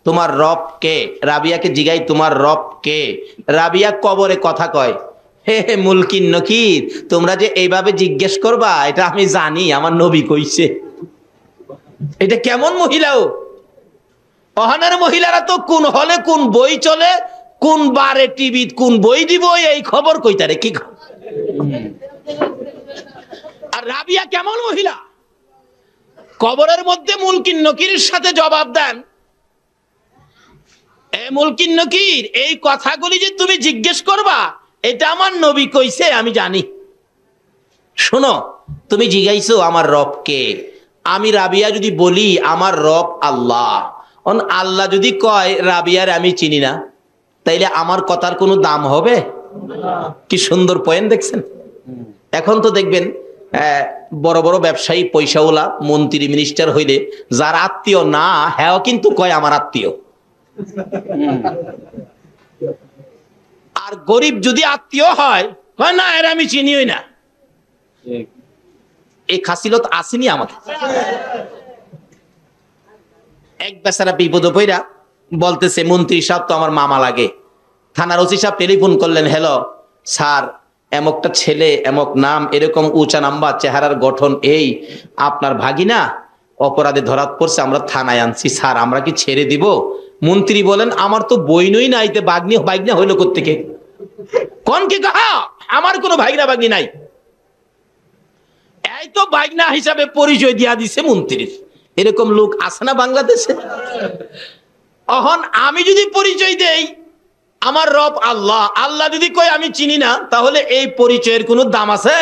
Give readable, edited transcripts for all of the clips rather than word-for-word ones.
তোমার রব কে? রাবিয়াকে জিগাই তোমার রব কে? রাবিয়া কবরে কথা কয়, হে হে মুলকিন নকির, তোমরা যে এইভাবে জিজ্ঞেস করবা এটা আমি জানি, আমার নবী কইছে। এটা কেমন মহিলাও? অহানের মহিলারা তো কোন হলে কোন বই চলে, কোন বারে টিভি কোন বই দিব এই খবর কইতারে কি। আর রাবিয়া কেমন মহিলা? কবরের মধ্যে মুলকিন নকিরের সাথে জবাব দেন, এ মুলকিন নকির, এই কথাগুলি যে তুমি জিজ্ঞেস করবা এটা আমার নবী কইছে আমি জানি। শোনো, তুমি জিজ্ঞাইছো আমার রব কে, আমি রাবিয়া যদি বলি আমার রব আল্লাহ, আল্লাহ যদি কয় রাবিয়ার আমি চিনি না, তাইলে আমার কথার কোনো দাম হবে? কি সুন্দর পয়েন্ট দেখছেন। এখন তো দেখবেন বড় বড় ব্যবসায়ী পয়সাওয়ালা মন্ত্রী মিনিস্টার হইলে যার আত্মীয় না হ্যাঁ কিন্তু কয় আমার আত্মীয়, আর গরিব যদি আত্মীয় হয় কয় না এর আমি চিনিই না। এই খাসিলত আসেনি আমাদের। এক বেচারা বিপদ পইরা বলতেছে মন্ত্রী সাহেব তো আমার মামা লাগে। থানার ওসি সাহেব টেলিফোন করলেন, হ্যালো স্যার, এমকটা ছেলে এমক নাম এরকম উঁচা নাম্বার চেহারার গঠন, এই আপনার ভাগিনা অপরাধে ধরাত পড়ছে, আমরা থানায় আনছি স্যার, আমরা কি ছেড়ে দিব? মন্ত্রী বলেন আমার তো বইনই নাই, বাগনি বাইগনা হইলো কোত্থেকে? কোন কি কাহা আমার কোনো ভাগনা বাগনি নাই, এই তো ভাগনা হিসাবে পরিচয় দিয়া দিছে মন্ত্রীর। এরকম লোক আছে না বাংলাদেশে? অহন আমি যদি পরিচয় দেই আমার রব আল্লাহ, আল্লাহ যদি কয় আমি চিনি না, তাহলে এই পরিচয়ের কোনো দাম আছে?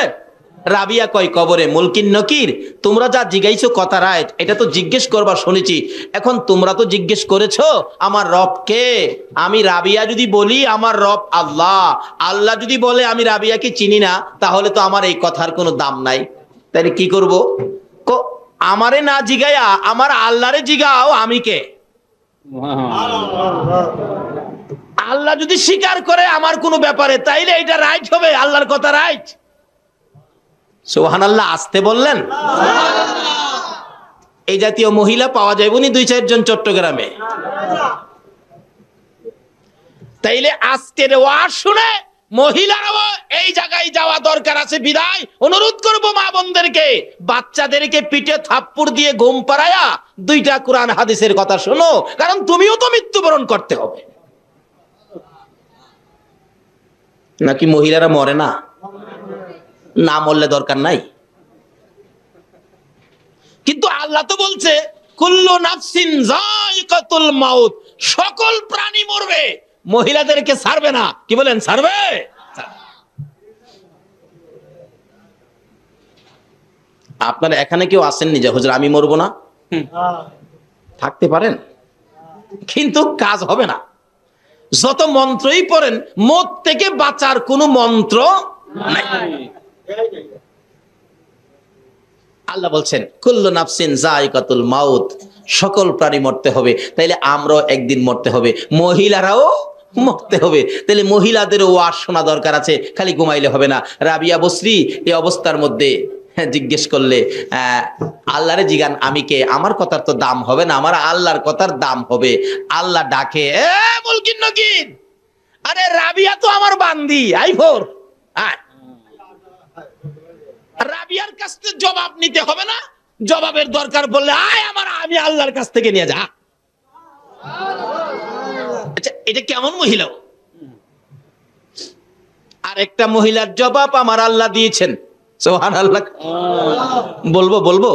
রাবিয়া কয় কবরে, মুলকিন নকির, তোমরা যা জিজ্ঞাইছো কথা রাইট, এটা তো জিজ্ঞেস করবা শুনেছি। এখন তোমরা তো জিজ্ঞেস করেছো আমার রব কে, আমি রাবিয়া যদি বলি আমার রব আল্লাহ, আল্লাহ যদি বলে আমি রাবিয়াকে চিনি না, তাহলে তো আমার এই কথার কোনো দাম নাই। তাহলে কি করব? আমারে না জিগাইয়া আমার আল্লাহরে জিগাও আমি কে। আল্লাহ যদি স্বীকার করে আমার কোনো ব্যাপারে, তাইলে এটা রাইট হবে, আল্লাহর কথা রাইট। সুবহানাল্লাহ, আসতে বললেন। এই জাতীয় মহিলা পাওয়া যাবে নি 2-4 জন চট্টগ্রামে। তাইলে আজকের ওয়াজ শুনে মহিলারাও এই জায়গায় যাওয়া দরকার আছে। বিদায় অনুরোধ করব মা বোনদেরকে, বাচ্চাদেরকে পিঠে থাপ্পড় দিয়ে ঘুম পাড়ায়া 2টা কোরআন হাদিসের কথা শোনো, কারণ তুমিও তো মৃত্যুবরণ করতে হবে। নাকি মহিলারা মরে না? না মরলে দরকার নাই, কিন্তু আল্লাহ তো বলছে কুল্লু নাফসিন যায়িকাতুল মাউত, সকল প্রাণী মরবে, মহিলাদেরকে ছাড়বে না। কি বলেন, ছাড়বে? আপনারা এখানে কেউ আসেননি যে হুজুর আমি মরবো না? থাকতে পারেন, কিন্তু কাজ হবে না। যত মন্ত্রই পড়েন, মত থেকে বাঁচার কোনো মন্ত্র নাই। আল্লাহ বলছেন কুল্লু নাফসিন যায়িকাতুল মাউত, সকল প্রাণী মরতে হবে, তাইলে আমরাও একদিন মরতে হবে, মহিলারাও মরতে হবে। তাহলে মহিলাদেরও ওয়াজ শোনা দরকার আছে, খালি ঘুমাইলে হবে না। রাবিয়া বসরি এই অবস্থার মধ্যে জিজ্ঞেস করলে আল্লাহরে জিগান আমি কে, আমার কথার তো দাম হবে না, আমার আল্লাহর কথার দাম হবে। আল্লাহ ডাকে, এ মুলকিন নকির, আরে রাবিয়া তো আমার বান্দি, আইভোর আয়। রাবিয়ার কাছ থেকে জবাব নিতে হবে না, জবাবের দরকার বললে আয় আমার, আমি আল্লাহর কাছ থেকে নিয়ে যা। আচ্ছা, এটা কেমন মহিলা? আর একটা মহিলার জবাব আমার আল্লাহ দিয়েছেন। সুবহানাল্লাহ। বলবো বলবো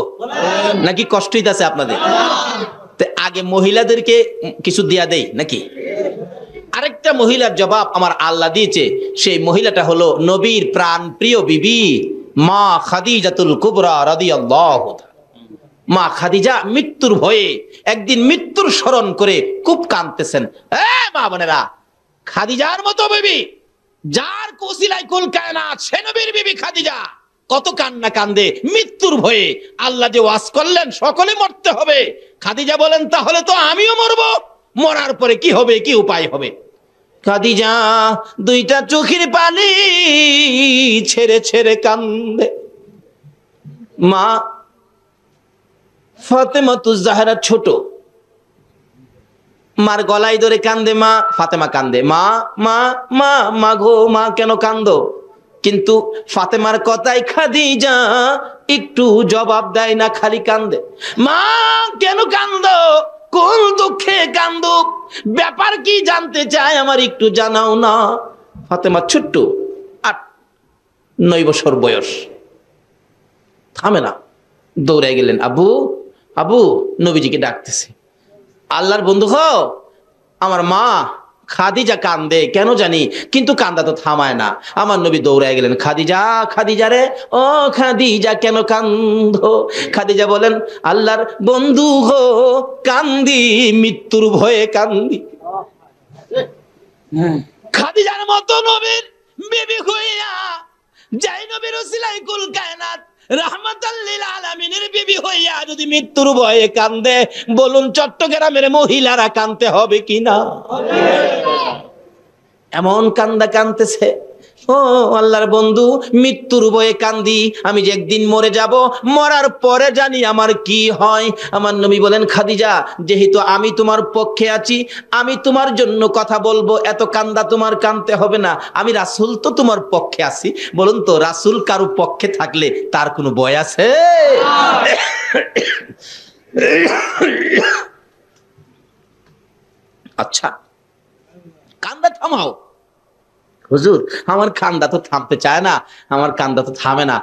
নাকি কষ্ট হইতাছে আপনাদের? আগে মহিলাদেরকে কিছু দিয়া দেই নাকি? আরেকটা মহিলার জবাব আমার আল্লাহ দিয়েছে, সেই মহিলাটা হলো নবীর প্রাণ প্রিয় বিবি মা খাদিজাতুল কুবরা রাদিয়াল্লাহু তাআলা। মা খাদিজা মৃত্যুর ভয়ে একদিন মৃত্যুর স্মরণ করে খুব কাঁদতেছেন। মা বোনেরা, খাদিজার মতো বিবি, যার কোসিলায় কুল কায়নাত, সে নবীর বিবি খাদিজা কত কান্না কান্দে মৃত্যুর ভয়ে। আল্লাহ যে ওয়াজ করলেন সকলে মরতে হবে, খাদিজা বলেন তাহলে তো আমিও মরবো, মরার পরে কি হবে, কি উপায় হবে? খাদিজা 2টা চোখের পানি ছেড়ে ছেড়ে কান্দে। মা ফাতেমাতুজ জাহরা ছোট, মার গলায় ধরে কান্দে মা, ফাতেমা কান্দে, মা মা মা মা গো মা কেন কান্দো? কিন্তু ফাতেমার কথাই খাদিজা একটু জবাব দেয় না, খালি কান্দে। মা কেন কান্দো? কোন দুঃখে কান্দো? ব্যাপার কি জানতে চায়, আমার একটু জানাও না। ফাতেমা ছোট্ট 8-9 বছর বয়স, থামে না, দৌড়ে গেলেন। আবু আবু, নবীজিকে ডাকতেছে। আল্লাহর বন্ধু হো, আমার মা খাদিজা কান্দে কেন জানি, কিন্তু কান্দা তো থামায় না। আমার নবী দৌড়ায় গেলেন, খাদিজা খাদিজা রে, ও খাদিজা কেন কান্দো? খাদিজা বলেন, আল্লাহর বন্ধু হো, কান্দি মৃত্যুর ভয়ে কান্দি। খাদিজার মতো নবীর বিবি হইয়া, যাই নবীর ওসিলায় কুল কায়নাত রাহমাতাল লিল আলামিনের বিবি হইয়া যদি মৃত্যুর ভয়ে কান্দে, বলুন চট্টগ্রামের মহিলারা কান্দতে হবে কিনা? এমন কান্দা কান্দতেছে, ও আল্লাহর বন্ধু, মৃত্যুর ভয়ে কান্দি, আমি যে একদিন মরে যাব, মরার পরে জানি আমার কি হয়। আমার নবী বলেন, খাদিজা যেহেতু আমি তোমার পক্ষে আছি, আমি তোমার জন্য কথা বলবো, এত কান্দা তোমার কান্দতে হবে না, আমি রাসূল তো তোমার পক্ষে আছি। বলুন তো, রাসূল কারো পক্ষে থাকলে তার কোনো ভয় আছে? আচ্ছা, কান্দা থামাও। হুজুর আমার কান্দা তো থামতে চায় না, আমার কান্দা তো থামে না,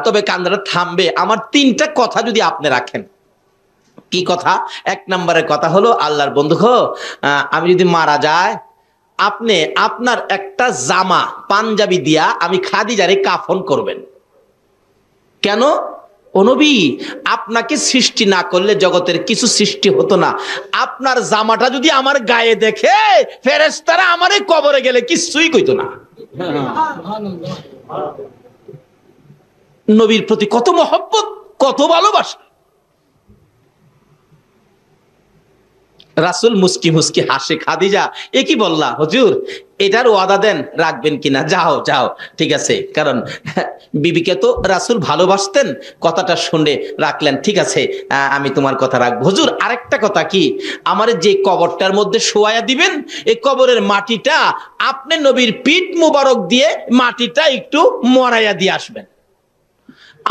তবে কান্দাটা থামবে আমার 3টা কথা যদি আপনি রাখেন। কি কথা? 1 নম্বরের কথা হলো, আল্লাহর বন্ধু গো, আমি যদি মারা যায়, আপনি আপনার একটা জামা পাঞ্জাবি দিয়া আমি খাদিজারে কাফন করবেন। কেন? ও নবী, আপনাকে সৃষ্টি না করলে জগতের কিছু সৃষ্টি হতো না। আপনার জামাটা যদি আমার গায়ে দেখে, ফেরেশতারা আমারে কবরে গেলে কিছুই কইতো না। নবীর প্রতি কত মহব্বত, কত ভালোবাসা। রাসূল মুস্কি মুস্কি হাসে। খাদিজা, এ কি বললা হুজুর, এটার ওয়াদা দেন রাখবেন কিনা? যাও যাও, ঠিক আছে, কারণ বিবিকে তো রাসূল ভালোবাসতেন, কথাটা শুনে রাখলেন। ঠিক আছে, আমি তোমার কথা রাখবো। হুজুর আরেকটা কথা, কি আমার যে কবরটার মধ্যে শোয়ায়া দিবেন, এই কবরের মাটিটা আপনি নবীর পিঠ মুবারক দিয়ে মাটিটা একটু মরাইয়া দিয়ে আসবেন।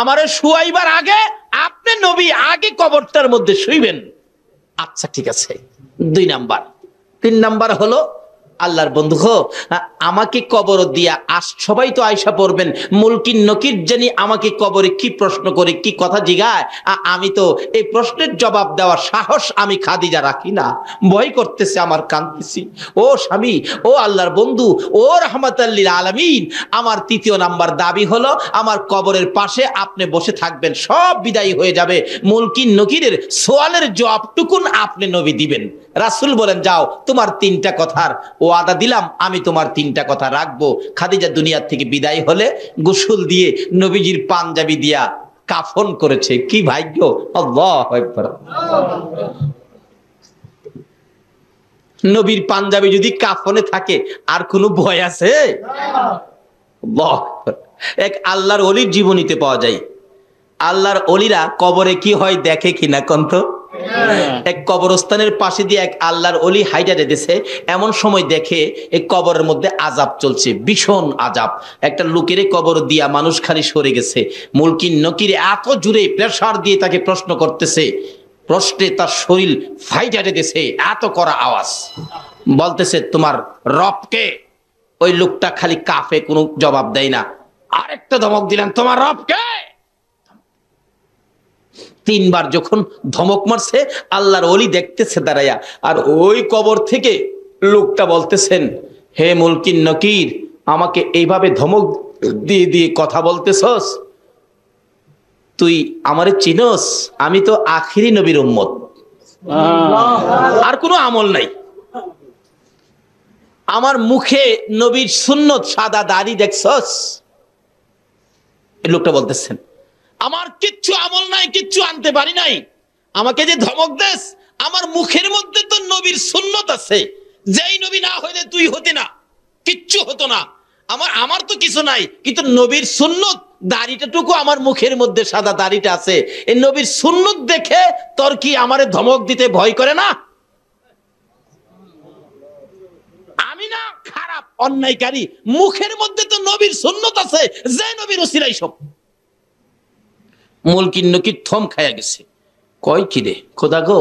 আমারে শুয়াইবার আগে আপনি নবী আগে কবরটার মধ্যে শুইবেন। আচ্ছা ঠিক আছে। 2 নাম্বার। 3 নাম্বার হলো, আল্লাহর বন্ধু গো, আমাকে কবর দিয়া সবাই তো আয়সা পড়বেন, মুলকিন নকির জানি আমাকে কবরে কি প্রশ্ন করে, কি কথা জিগায়, আমি তো এই প্রশ্নের জবাব দেওয়ার সাহস আমি খাদিজা রাখি না, ভয় করতেছে, আমার কাঁদতেছি। ও স্বামী, ও আল্লাহর বন্ধু, ও রাহমাতাল লিল আলামিন, আমার 3য় নাম্বার দাবি হলো, আমার কবরের পাশে আপনি বসে থাকবেন, সব বিদায়ী হয়ে যাবে, মুলকিন নকিরের সওয়ালের জবাবটুকুন আপনি নবী দিবেন। রাসূল বলেন, যাও, তোমার 3টা কথার ওয়াদা দিলাম, আমি তোমার 3টা কথা রাখবো। খাদিজা দুনিয়ার থেকে বিদায় হলে গোসল দিয়ে নবীজির পাঞ্জাবি দিয়া কাফন করেছে। কি ভাগ্য! আল্লাহু আকবার। নবীর পাঞ্জাবি যদি কাফনে থাকে, আর কোনো ভয় আছে? আল্লাহু আকবার। এক আল্লাহর ওলির জীবনীতে পাওয়া যায়, আল্লাহর ওলিরা কবরে কি হয় দেখে কিনা কন্ত। এক কবরস্থানের পাশে দিয়ে এক আল্লাহর ওলি হাইটা যেতেছে, এমন সময় দেখে এই কবরের মধ্যে আযাব চলছে, ভীষণ আযাব। একটা লোকের কবর দিয়া মানুষ খালি সরে গেছে। মুলকিন নকির এত জোরে প্রেসার দিয়ে তাকে প্রশ্ন করতেছে, প্রশ্নে তার শরীর ফাইটা যেতেছে, এত করা আওয়াজ। বলতেছে, তোমার রবকে? ওই লোকটা খালি কাফে, কোনো জবাব দেয় না। আরেকটা ধমক দিলেন, তোমার রবকে? 3 বার যখন ধমক মারছে, আল্লাহর ওলি দেখতেছে দাঁড়াইয়া, আর ওই কবর থেকে লোকটা বলতেছেন, হে মুলকিন নকির, আমাকে এইভাবে ধমক দিয়ে দিয়ে কথা বলতেছস, তুই আমারে চিনস? আমি তো আখিরি নবীর উম্মত, আর কোনো আমল নাই, আমার মুখে নবীর সুন্নত সাদা দাড়ি দেখছস? এই লোকটা বলতেছেন, আমার কিচ্ছু আমল নাই, কিচ্ছু আনতে পারি নাই, আমাকে যে ধমক দেস, আমার মুখের মধ্যে তো নবীর সুন্নত আছে, যেই নবী না হইলে তুই হতি না, কিচ্ছু হতো না, আমার তো কিছু নাই, কিন্তু নবীর সুন্নত, দাড়িটাটুকু আমার মুখের মধ্যে সাদা দাড়িটা আছে, এই নবীর সুন্নত দেখে তোর কি আমারে ধমক দিতে ভয় করে না? অন্যায়কারী, মুখের মধ্যে তো নবীর সুন্নত আছে, যে নবীর ওসিলাই সব। মুলকিন নকির থম খায়া গেছে, কয় কি রে খোদা গো,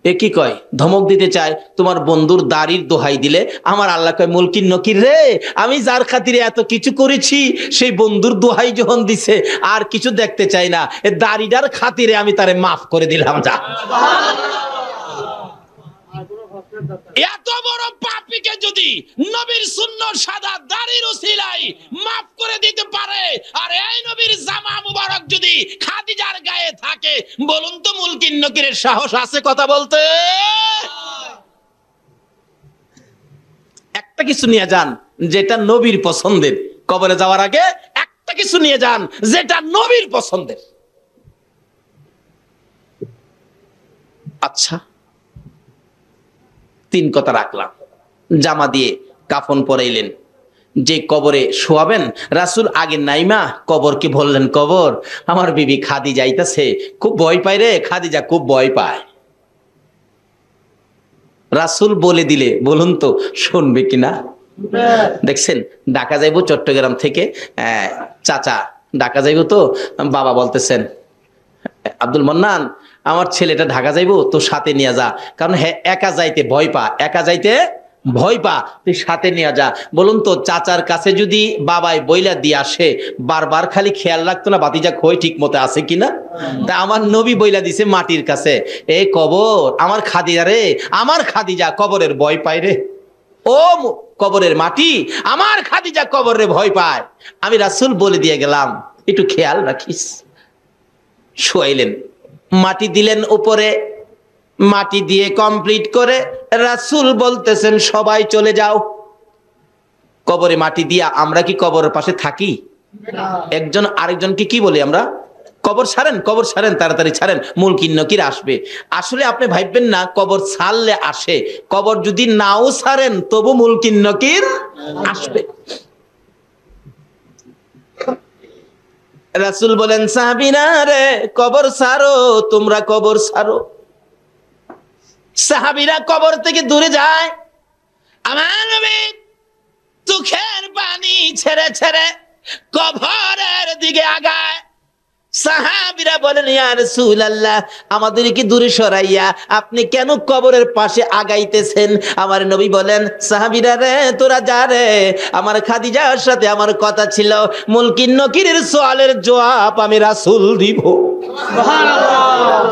এ কি কয়? ধমক দিতে চায়, তোমার বন্ধুর দাড়ির দোহাই দিলে আমার আল্লাহ কয়, মুলকিন নকির রে, আমি যার খাতিরে এত কিছু করেছি সেই বন্ধুর দোহাই যখন দিছে আর কিছু দেখতে চাই না, এ দাড়িটার খাতিরে আমি তারে মাফ করে দিলাম, যা। এত বড় পাপীকে যদি নবীর সুন্নাহ সাদা দাড়ির উসিলাই মাফ করে দিতে পারে, আর এই নবীর জামা মুবারক যদি খাদিজার গায়ে থাকে, বলুন তো মুলকিন নকিরের সাহস আছে কথা বলতে? একটা কিছু নিয়ে যান যেটা নবীর পছন্দের, কবরে যাওয়ার আগে একটা কিছু নিয়ে যান যেটা নবীর পছন্দের। আচ্ছা, 3 কথা রাখলাম। জামা দিয়ে কাফন পরাইলেন, যে কবরে শোয়াবেন, রাসূল আগে নাইমা কবরকে বললেন, কবর আমার বিবি খাদিজা যাইতাছে, খুব ভয় পায় রে, খাদিজা খুব ভয় পায়। রাসূল বলে দিলে বলুন তো শুনবে কিনা? দেখছেন, ঢাকা যাইবো চট্টগ্রাম থেকে, চাচা ঢাকা যাইবো, তো বাবা বলতেছেন, আব্দুল মান্নান আমার ছেলেটা ঢাকা যাইবো, তো সাথে নিয়ে যা, কারণ হ্যাঁ একা যাইতে ভয় পা, একা যাইতে ভয় পা, তুই সাথে নিয়ে যা। বলুন তো চাচার কাছে যদি বাবাই বইলা দিয়ে আসে, বারবার খালি খেয়াল রাখতো না বাতিজা খই ঠিক মতো আছে কিনা? তা আমার নবী বইলা দিছে মাটির কাছে, এ কবর আমার খাদিজা রে, আমার খাদিজা কবরের ভয় পায় রে, ও কবরের মাটি আমার খাদিজা কবরের ভয় পায়। আমি রাসূল বলে দিয়ে গেলাম, একটু খেয়াল রাখিস। শোয়াইলেন, মাটি দিলেন উপরে, মাটি দিয়ে কমপ্লিট করে রাসূল বলতেছেন, সবাই চলে যাও। কবরে মাটি দিয়া আমরা কি কবরের পাশে থাকি? একজন আরেকজনকে কি বলি আমরা? কবর ছাড়েন, কবর ছাড়েন, তাড়াতাড়ি ছাড়েন, মুলকিন নকির আসবে। আসলে আপনি ভাববেন না কবর ছাড়লে আসে, কবর যদি নাও ছাড়েন তবু মুলকিন নকির আসবে। রাসূল বলেন, সাহাবীরা রে কবর ছাড়ো, তোমরা কবর ছাড়ো। সাহাবীরা কবর থেকে দূরে যায়, আমার নবী চোখের পানি ছেড়ে ছেড়ে কবরের দিকে আগায়। সাহাবীরা বলেন, ইয়া রাসূলুল্লাহ, আমাদেরকে দূরে সরাইয়া আপনি কেন কবরের পাশে আগাইতেছেন? আমার নবী বলেন, সাহাবীরা রে তোরা যা রে, আমার খাদিজার সাথে আমার কথা ছিল, মুলকিন নকিরের সওয়ালের জবাব আমি রাসূল দিব। সুবহানাল্লাহ।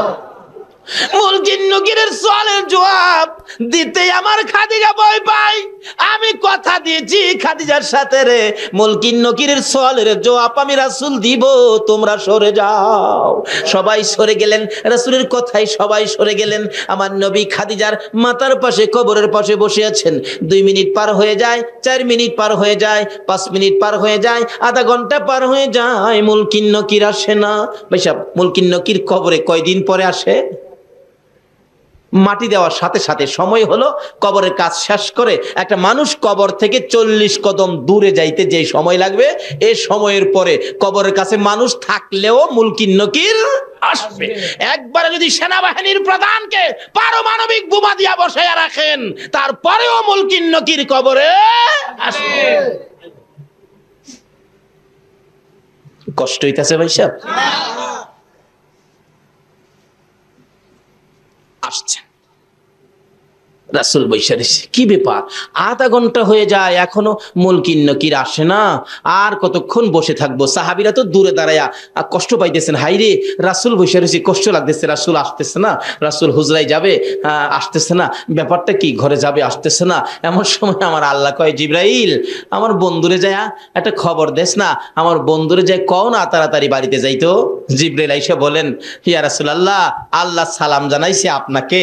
মুলকিন নকিরের সওয়ালের জবাব দিতে আমার খাদিজা ভয় পায়। আমি কথা দিয়েছি খাদিজার সাথে রে, মুলকিন নকিরের সওয়ালের জবাব আমি রাসূল দিব, তোমরা সরে যাও। সবাই সরে গেলেন, রাসূলের কথাই সবাই সরে গেলেন। আমার নবী খাদিজার মাথার পাশে কবরের পাশে বসে আছেন। 2 মিনিট পার হয়ে যায়, 4 মিনিট পার হয়ে যায়, 5 মিনিট পার হয়ে যায়, আধা ঘন্টা পার হয়ে যায়, মুলকিন নকির আসে না। ভাই সাহেব, মুলকিন নকির কবরে কয়দিন পরে আসে? মাটি দেওয়ার সাথে সাথে সময় হলো, কবরের কাজ শেষ করে একটা মানুষ কবর থেকে 40 কদম দূরে যাইতে যে সময় লাগবে, এই সময়ের পরে কবরের কাছে মানুষ থাকলেও মুলকিন নকির আসবে। একবারে যদি সেনাবাহিনীর প্রধানকে পারমাণবিক বোমা দিয়া বসাইয়া রাখেন, তারপরেও মুলকিন নকির কবরে আসবে। কষ্ট হইতাছে ভাই সাহেব? আসছে রাসূল বৈশা রয়েছে, কি ব্যাপার? আধা ঘন্টা হয়ে যায় এখনো মুলকিন নকির আসে না, আর কতক্ষণ বসে থাকবো? সাহাবীরা তো দূরে দাঁড়ায়া কষ্ট পাইতেছেন, হাইরে রাসূল বৈশা রয়েছে, কষ্ট লাগতেছে, রাসূল আসতেছে না, রাসূল হুজরায় যাবে আসতেছে না, ব্যাপারটা কি, ঘরে যাবে আসতেছে না। এমন সময় আমার আল্লাহ কয়, জিবরাইল আমার বন্ধুরে যায় একটা খবর দেস না, আমার বন্ধুরে যায় কও না তাড়াতাড়ি বাড়িতে যাইতো। জিবরাইল আইসা বলেন, ইয়া রাসূলুল্লাহ, আল্লাহ সালাম জানাইছে আপনাকে,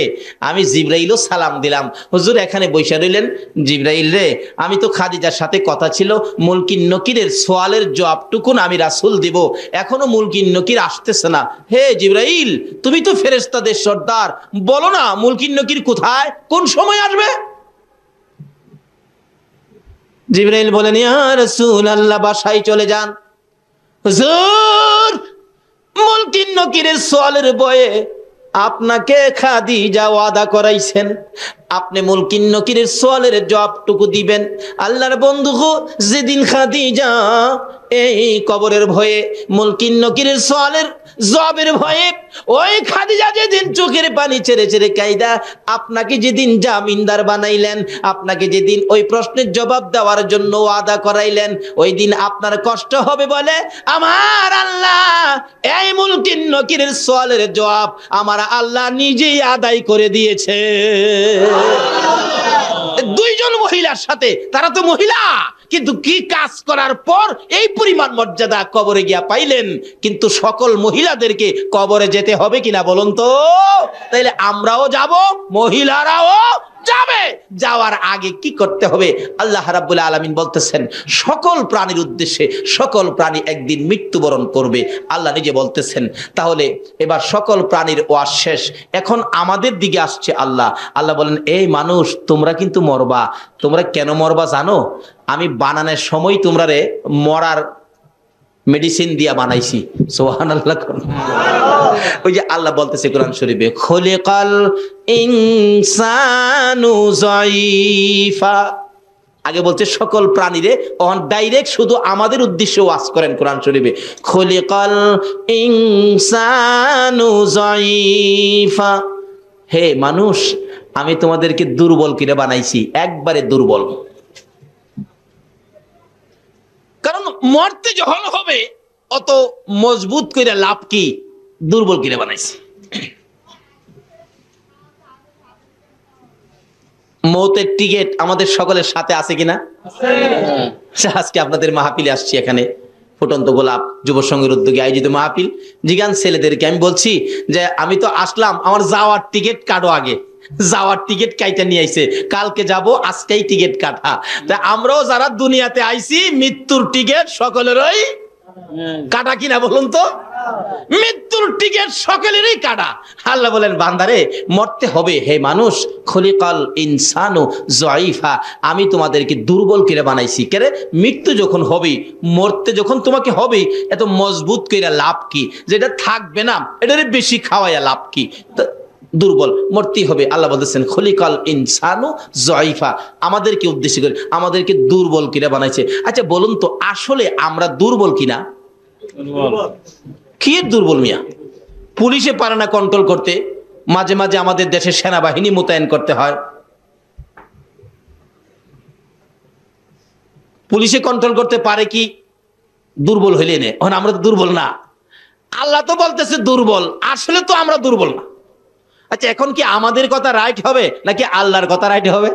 আমি জিবরাইলও সালাম দিলাম। হুজুর এখানে বৈশা রইলেন। জিবরাইল রে, আমি তো খাদিজার সাথে কথা ছিল মুলকিন নকিরের সওয়ালের জবাবটুকুন আমি রাসূল দিব, এখনো মুলকিন নকির আসতেছে না। হে জিবরাইল, তুমি তো ফেরেশতাদের সর্দার, বলো না মুলকিন নকির কোথায়, কোন সময় আসবে? জিবরাইল বলেন, ইয়া রাসূলুল্লাহ বাসায় চলে যান। হুজুর মুলকিন নকিরের সওয়ালের বয়ে আপনাকে খাদিজা ওয়াদা করাইছেন আপনি মুলকিন নকিরের সওয়ালের জবাবটুকু দিবেন। আল্লাহর বন্ধু গো, যেদিন খাদিজা এই কবরের ভয়ে মুলকিন নকিরের সওয়ালের জবাবের ভয়ে ওই খাদিজা যেদিন চোখের পানি ছেড়ে ছেড়ে কাইদা আপনাকে যেদিন জামিনদার বানাইলেন, আপনাকে যেদিন ওই প্রশ্নের জবাব দেওয়ার জন্য ওয়াদা করাইলেন, ওই দিন আপনার কষ্ট হবে বলে আমার আল্লাহ এই মুলকিন নকিরের সওয়ালের জবাব আমার আল্লাহ নিজেই আদায় করে দিয়েছে। দুইজন মহিলার সাথে, তারা তো মহিলা কিন্তু কি কাজ করার পর এই পরিমাণ মর্যাদা কবরে গিয়া পাইলেন। কিন্তু সকল মহিলাদেরকে কবরে যেতে হবে কিনা বলুন তো? তাইলে আমরাও যাব, মহিলারাও যাবে। যাওয়ার আগে কি করতে হবে? আল্লাহ রাব্বুল আলামিন বলতেছেন সকল প্রাণীর উদ্দেশ্যে, সকল প্রাণী একদিন মৃত্যুবরণ করবে। আল্লাহ নিজে বলতেছেন তাহলে এবার সকল প্রাণীর ওয়াজ শেষ, এখন আমাদের দিকে আসছে আল্লাহ। আল্লাহ বলেন এই মানুষ তোমরা কিন্তু মরবা। তোমরা কেন মরবা জানো? আমি বানানোর সময় তোমরা রে মরার মেডিসিন দিয়া বানাইছি। সুবহানাল্লাহ। ওই যে আল্লাহ বলতেছে কোরআন শরীফে খলিকাল ইনসানু যায়ীফা, আগে বলছে সকল প্রাণীরে, অন ডাইরেক্ট শুধু আমাদের উদ্দেশ্যে ওয়াজ করেন কোরআন শরীফে খলিকাল ইনসানু যায়ীফা। হে মানুষ আমি তোমাদেরকে দুর্বল করে বানাইছি, একবারে দুর্বল। কারণ মরতে যখন হবে অত মজবুত করে লাভ কি? দুর্বল করে বানাইছি। মৌতের টিকেট আমাদের সকলের সাথে আছে কিনা? আজকে আপনাদের মাহফিলে আসছি, এখানে ফুটন্ত গোলাপ যুব সংঘের উদ্যোগে আয়োজিত মাহফিল। জিগান ছেলেদেরকে আমি বলছি যে আমি তো আসলাম, আমার যাওয়ার টিকিট কাটো আগে। যাওয়ার টিকিট কাইটা নিয়ে আইছে, কালকে যাব, আজকেই টিকিট কাটা। তা আমরাও যারা দুনিয়াতে আইছি মৃত্যুর টিকিট সকলেরই কাটা কিনা বলুন তো? মৃত্যুর টিকিট সকলেরই কাটা। আল্লাহ বলেন বান্দারে মরতে হবে। হে মানুষ খলিকাল ইনসানু যায়ীফা, আমি তোমাদেরকে দুর্বল করে বানাইছি। কেরে? মৃত্যু যখন হবে, মরতে যখন তোমাকে হবে, এত মজবুত করে লাভ কি? যেটা থাকবে না এটারে বেশি খাওয়াইয়া লাভ কি? দুর্বল, মরতেই হবে। আল্লাহ বলতেছেন খলিকাল ইনসানু যায়ীফা, আমাদেরকে উদ্দেশ্য করে আমাদেরকে দুর্বল করে বানাইছে। আচ্ছা বলুন তো আসলে আমরা দুর্বল কিনা? কি দুর্বল মিয়া? পুলিশে পারে না কন্ট্রোল করতে, মাঝে মাঝে আমাদের দেশে সেনাবাহিনী মোতায়েন করতে হয়। পুলিশে কন্ট্রোল করতে পারে কি? দুর্বল হইলে নে, আমরা তো দুর্বল না। আল্লাহ তো বলতেছে দুর্বল, আসলে তো আমরা দুর্বল না। আচ্ছা এখন কি আমাদের কথা রাইট হবে নাকি আল্লাহর কথা রাইট হবে?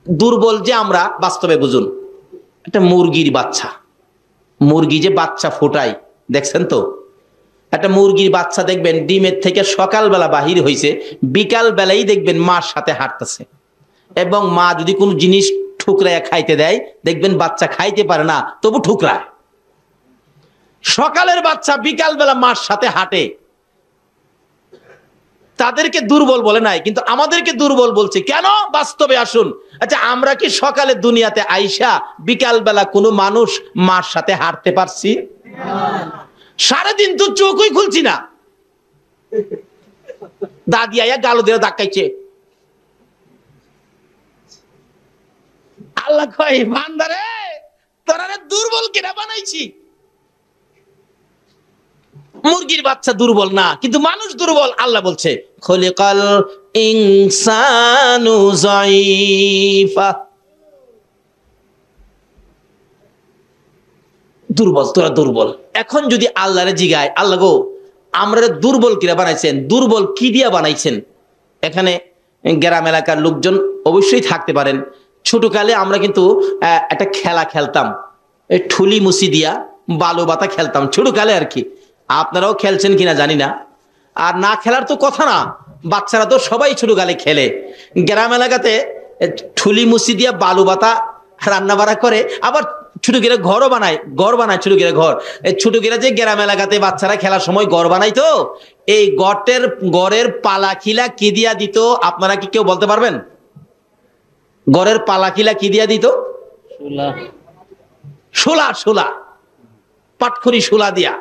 দুর্বল যে আমরা বাস্তবে বুঝুন, একটা মুরগির বাচ্চা, মুরগি যে বাচ্চা ফোটায় দেখছেন তো? একটা মুরগির বাচ্চা দেখবেন ডিমের থেকে সকালবেলা বাহির হয়েছে, বিকাল বেলায় দেখবেন মার সাথে হাঁটতেছে। এবং মা যদি কোনো জিনিস ঠুকরায় খাইতে দেয় দেখবেন বাচ্চা খাইতে পারে না, তবু ঠুকরায়। সকালের বাচ্চা বিকাল বেলা মার সাথে হাঁটে, তাদেরকে দুর্বল বলে নাই, কিন্তু আমাদেরকে দুর্বল বলছে কেন? বাস্তবে আসুন। আচ্ছা আমরা কি সকালে দুনিয়াতে আইসা বিকাল বেলা কোনো মানুষ মার সাথে হাঁটতে পারছি? সারাদিন তো চোখই খুলছি না, দাদি আয়া গালো দিয়ে ধাক্কাইছে। আল্লাহ কয় বান্দারে তোরা দুর্বল কিনা বানাইছি। মুরগির বাচ্চা দুর্বল না, কিন্তু মানুষ দুর্বল। আল্লাহ বলছে খলিকাল ইনসানু যায়ীফা, দুর্বল, তোরা দুর্বল। এখন যদি আল্লাহরে জিগায় আল্লাহ গো আমরা দুর্বল কিরা বানাইছেন, দুর্বল কি দিয়া বানাইছেন? এখানে গ্রাম এলাকার লোকজন অবশ্যই থাকতে পারেন। ছোটকালে আমরা কিন্তু একটা খেলা খেলতাম, এই ঠুলি মুসি দিয়া বালু বাতা খেলতাম ছোটকালে আর কি। আপনারাও খেলছেন কিনা জানি না। আর না খেলার তো কথা না, বাচ্চারা তো সবাই ছোটকালে খেলে। গ্রাম এলাকাতে ঠুলি মুসি দিয়া বালু বাতা রান্না বাড়া করে, আবার ছোট গিরা ঘরও বানায়, ঘর বানায় ছোট গিরা ঘর। এই ছোট গিরা যে গ্রাম এলাকাতে বাচ্চারা খেলার সময় ঘর বানাই, তো এই গড়ের পালাখিলা কি দিয়া দিত আপনারা কি কেউ বলতে পারবেন? গড়ের পালাখিলা কি দিয়া দিত? শোলা, শোলা, পাটখড়ি শোলা দিয়া।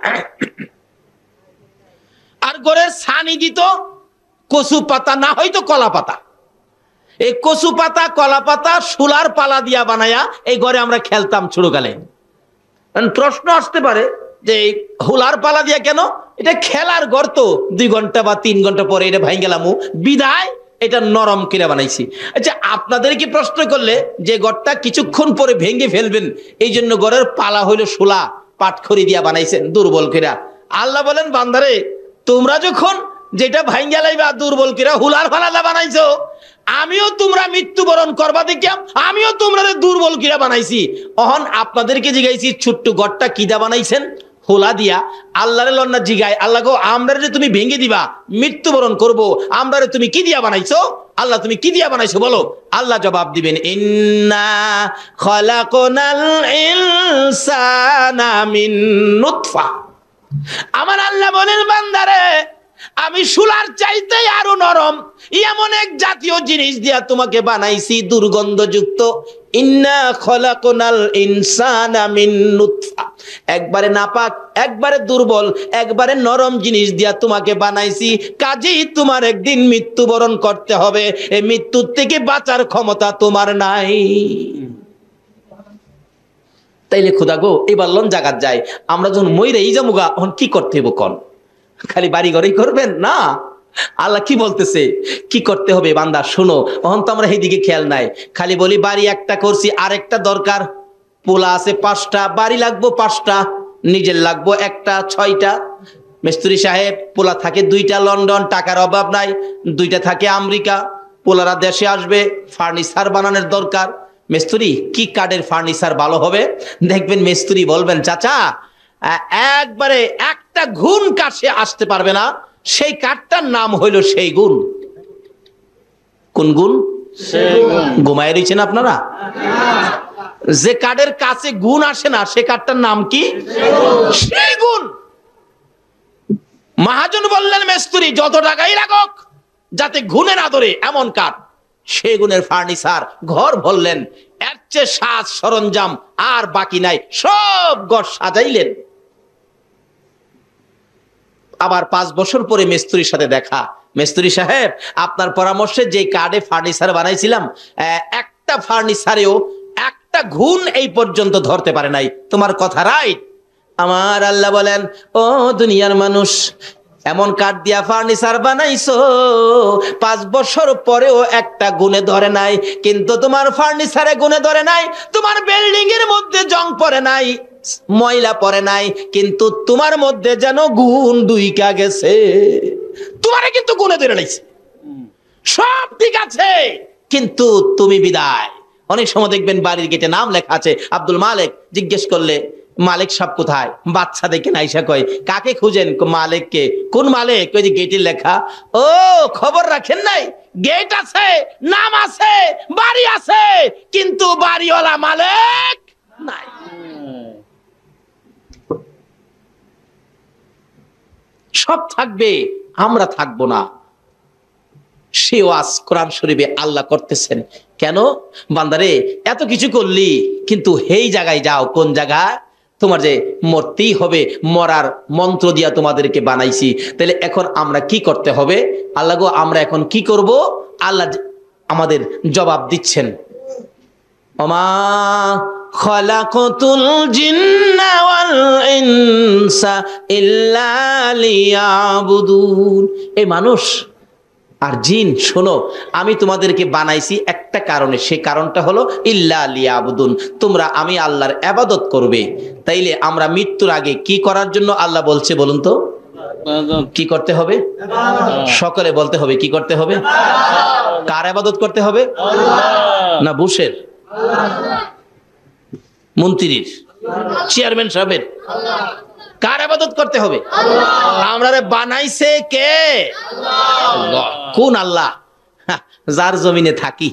আর ঘরের ছানি দিত কচু পাতা, না হয়তো কলা পাতা। এই কচু পাতা কলা পাতা শুলার পালা দিয়া বানায়া এই ঘরে আমরা খেলতাম ছোটকালে। প্রশ্ন আসতে পারে যে হুলার পালা দিয়া কেন? এটা খেলার ঘর তো, 2 ঘন্টা বা 3 ঘন্টা পরে এটা ভাঙ গেলাম, বিদায় এটা নরম করে বানাইছি। আচ্ছা, আপনাদেরকে প্রশ্ন করলে যে ঘরটা কিছুক্ষণ পরে ভেঙে ফেলবেন, এই জন্য ঘরের পালা হইলো শুলা, পাটখড়ি দিয়া বানাইছেন দুর্বল কিরা। আল্লাহ বলেন, বান্দারে তোমরা যখন যেটা ভাঙ্গা লাইবা দুর্বল কিরা হুলার ফালাদা বানাইছো, আমিও তোমরা মৃত্যুবরণ করবা দেখিয়াম, আমিও তোমরা দুর্বল কিরা বানাইছি। অহন আপনাদেরকে জিগাইছি ছোট্ট ঘরটা কিদা বানাইছেন? হোলা দিয়া। আল্লাহরে লন্না জিগায়, আল্লাহ গো আমরারে যে তুমি ভেঙে দিবা মৃত্যুবরণ করব, আমরারে তুমি কি দিয়া বানাইছো? আল্লাহ তুমি কি দিয়া বানাইছো বলো? আল্লাহ জবাব দিবেন, ইন্না খলাকনাল ইনসানা মিন নুতফা। আমার আল্লাহ বলেন, বান্দারে আমি শুলার চাইতে আরো নরম এমন এক জাতীয় জিনিস দিয়া তোমাকে বানাইছি দুর্গন্ধযুক্ত। ইন্না খলাকনাল ইনসানা মিন নুতফা, একবারে নাপাক, একবারে দুর্বল, একবারে নরম জিনিস দিয়া তোমাকে বানাইছি। কাজেই তোমার একদিন মৃত্যুবরণ করতে হবে, এই মৃত্যুর থেকে বাঁচার ক্ষমতা তোমার নাই। তাইলে খোদা গো এবার লন জাগাত যায়, আমরা যখন মইরে এই যামুগা তখন কি করতে হইব? কন খালি বাড়ি ঘরেই করবেন না? আল্লাহ কি বলতেছে, কি করতে হবে? বান্দা শোনো, তখন তো আমরা এইদিকে খেয়াল নাই, খালি বলি বাড়ি একটা করছি, আরেকটা দরকার। পোলা আছে 5টা, বাড়ি লাগবো 5টা, নিজের লাগবো 1টা, 6টা। মিস্ত্রি সাহেব পোলা থাকে 2টা লন্ডন, টাকার অভাব নাই, 2টা থাকে আমেরিকা। পোলারা দেশে আসবে, ফার্নিচার বানানোর দরকার। মিস্ত্রি কি কাঠের ফার্নিচার ভালো হবে? দেখবেন মিস্ত্রি বলবেন, চাচা একবারে একটা গুণ কাছে আসতে পারবে না, সেই কাঠটার নাম হইল সেই গুণ। কোন গুণ? ঘুমায় রয়েছেন আপনারা? যে কাঠের কাছে গুণ আসে না, সে কাঠটার নাম কি? সেই গুণ। মহাজন বললেন, মিস্ত্রি যত টাকাই লাগুক যাতে গুণে না ধরে এমন কাঠ, সেই গুণের ফার্নিচার ঘর ভরলেন। এর চেয়ে সাজ সরঞ্জাম আর বাকি নাই, সব ঘর সাজাইলেন। আবার 5 বছর পরে মিস্ত্রির সাথে দেখা, মিস্ত্রি সাহেব আপনার পরামর্শে যে কাঠে ফার্নিচার বানাইছিলাম, একটা ফার্নিচারেও একটা ঘুণ এই পর্যন্ত ধরতে পারে নাই। তোমার কথা রাইট। আমার আল্লাহ বলেন, ও দুনিয়ার মানুষ, এমন কাঠ দিয়া ফার্নিচার বানাইছো 5 বছর পরেও একটা গুণে ধরে নাই, কিন্তু তোমার ফার্নিচারে গুণে ধরে নাই। তোমার বিল্ডিং এর মধ্যে জং পড়ে নাই, ময়লা পড়ে নাই, কিন্তু তোমার মধ্যে যেন গুণ দুইকা গেছে। তোমারে কিন্তু গুণে ধরে নাইছে, সব ঠিক আছে, কিন্তু তুমি বিদায়। অনেক সময় দেখবেন বাড়ির গেটে নাম লেখা আছে আব্দুল মালিক, জিজ্ঞেস করলে মালিক সাহেব কোথায়? বাচ্চা দেখে নাইসা কয়, কাকে খুঁজেন? মালিককে। কোন মালিক? ওই যে গেটে লেখা। ও খবর রাখেন নাই? গেট আছে, নাম আছে, বাড়ি আছে, কিন্তু বাড়িওয়ালা মালিক নাই। সব থাকবে, আমরা থাকবো না। সে ওয়াজ কোরআন শরীফে আল্লাহ করতেছেন। কেন? বান্দারে এত কিছু করলি, কিন্তু এই জায়গায় যাও, কোন জায়গা? তোমার যে মরতেই হবে, মরার মন্ত্র দিয়া তোমাদেরকে বানাইছি। তাহলে এখন আমরা কি করতে হবে? আল্লাহ গো আমরা এখন কি করব? আল্লাহ আমাদের জবাব দিচ্ছেন, ওমা খালাকাতুল জিন্না ওয়াল ইনসা ইল্লা লিয়াবুদুন। এই মানুষ আর জিন, শোনো, আমি তোমাদেরকে বানাইছি একটা কারণে, সেই কারণটা হলো ইল্লা লিয়াবুদুন, তোমরা আমি আল্লাহর ইবাদত করবে। তাইলে আমরা মৃত্যুর আগে কি করার জন্য আল্লাহ বলছে বলুন তো? কি করতে হবে? সকলে বলতে হবে, কি করতে হবে? কার ইবাদত করতে হবে? না বুশের, মন্ত্রীর, চেয়ারম্যান সাহেবের? কার ইবাদত করতে হবে? আমরা বানাইছে কে? কোন আল্লাহ? যার জমিনে থাকি,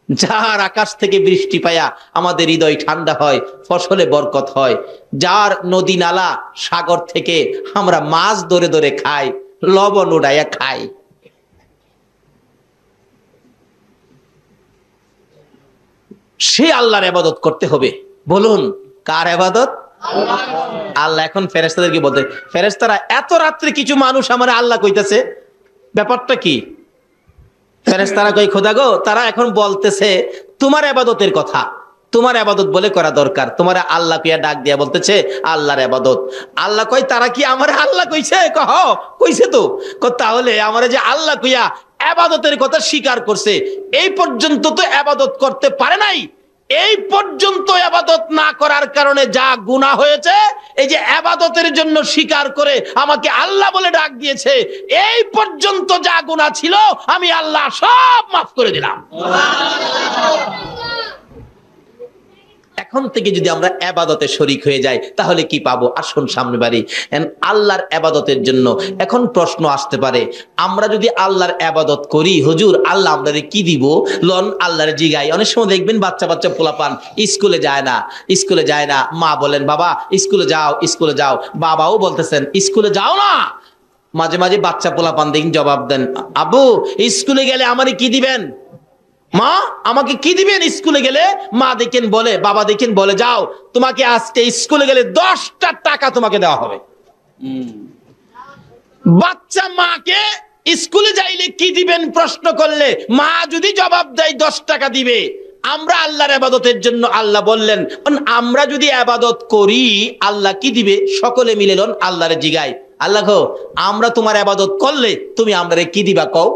যার আকাশ থেকে বৃষ্টি পায়া আমাদের হৃদয় ঠান্ডা হয়, ফসলে বরকত হয়, যার নদী নালা সাগর থেকে আমরা মাছ ধরে ধরে খাই, লবণ উড়াইয়া খাই। সে আল্লাহর ইবাদত করতে হবে। বলুন কার ইবাদত? আল্লাহ এখন ফেরেশতাদেরকে বলতে, ফেরেশতারা এত রাত্রে কিছু মানুষ আমার আল্লাহ কইতাছে, ব্যাপারটা কি? ফেরেশতারা কই, খোদা গো, তারা এখন বলতেছে তোমার ইবাদতের কথা, তোমার ইবাদত বলে করা দরকার। তোমার আল্লাহ কইয়া ডাক দিয়া বলতেছে আল্লাহর ইবাদত। আল্লাহ কই, তারা কি আমার আল্লাহ কইছে? কহ কইছে তো। তাহলে আমার যে আল্লাহ কইয়া ইবাদতের কথা স্বীকার করছে, এই পর্যন্ত তো ইবাদত করতে পারে নাই। এই পর্যন্ত ইবাদত না করার কারণে যা গুনাহ হয়েছে, এই যে ইবাদতের জন্য স্বীকার করে আমাকে আল্লাহ বলে ডাক দিয়েছে, এই পর্যন্ত যা গুনাহ ছিল আমি আল্লাহ সব মাফ করে দিলাম। এখন থেকে যদি আমরা ইবাদতে শরীক হয়ে যাই তাহলে কি পাবো? আসুন সামনে বাড়ি। আল্লাহর ইবাদতের জন্য এখন প্রশ্ন আসতে পারে, আমরা যদি আল্লাহর ইবাদত করি, হুজুর আল্লাহ আমাদের কি দিব? লন আল্লাহর জিগাই। অনেক সময় দেখবেন বাচ্চা বাচ্চা পোলাপান স্কুলে যায় না, স্কুলে যায় না, মা বলেন বাবা স্কুলে যাও, স্কুলে যাও, বাবাও বলতেছেন স্কুলে যাও না। মাঝে মাঝে বাচ্চা পোলাপান দেখেন জবাব দেন, আব্বু স্কুলে গেলে আমারে কি দিবেন? মা আমাকে কি দিবেন স্কুলে গেলে? মা দেখেন বলে, বাবা দেখেন বলে, যাও তোমাকে আজকে স্কুলে গেলে 10টা টাকা তোমাকে দেওয়া হবে। বাচ্চা মাকে স্কুলে যাইলে কি দিবেন প্রশ্ন করলে মা যদি জবাব দেয় 10 টাকা দিবে। আমরা আল্লাহর ইবাদতের জন্য আল্লাহ বললেন, আমরা যদি ইবাদত করি আল্লাহ কি দিবে? সকলে মিলে লন আল্লাহরে জিগাই, আল্লাহ গো আমরা তোমার ইবাদত করলে তুমি আমরারে কি দিবা কও?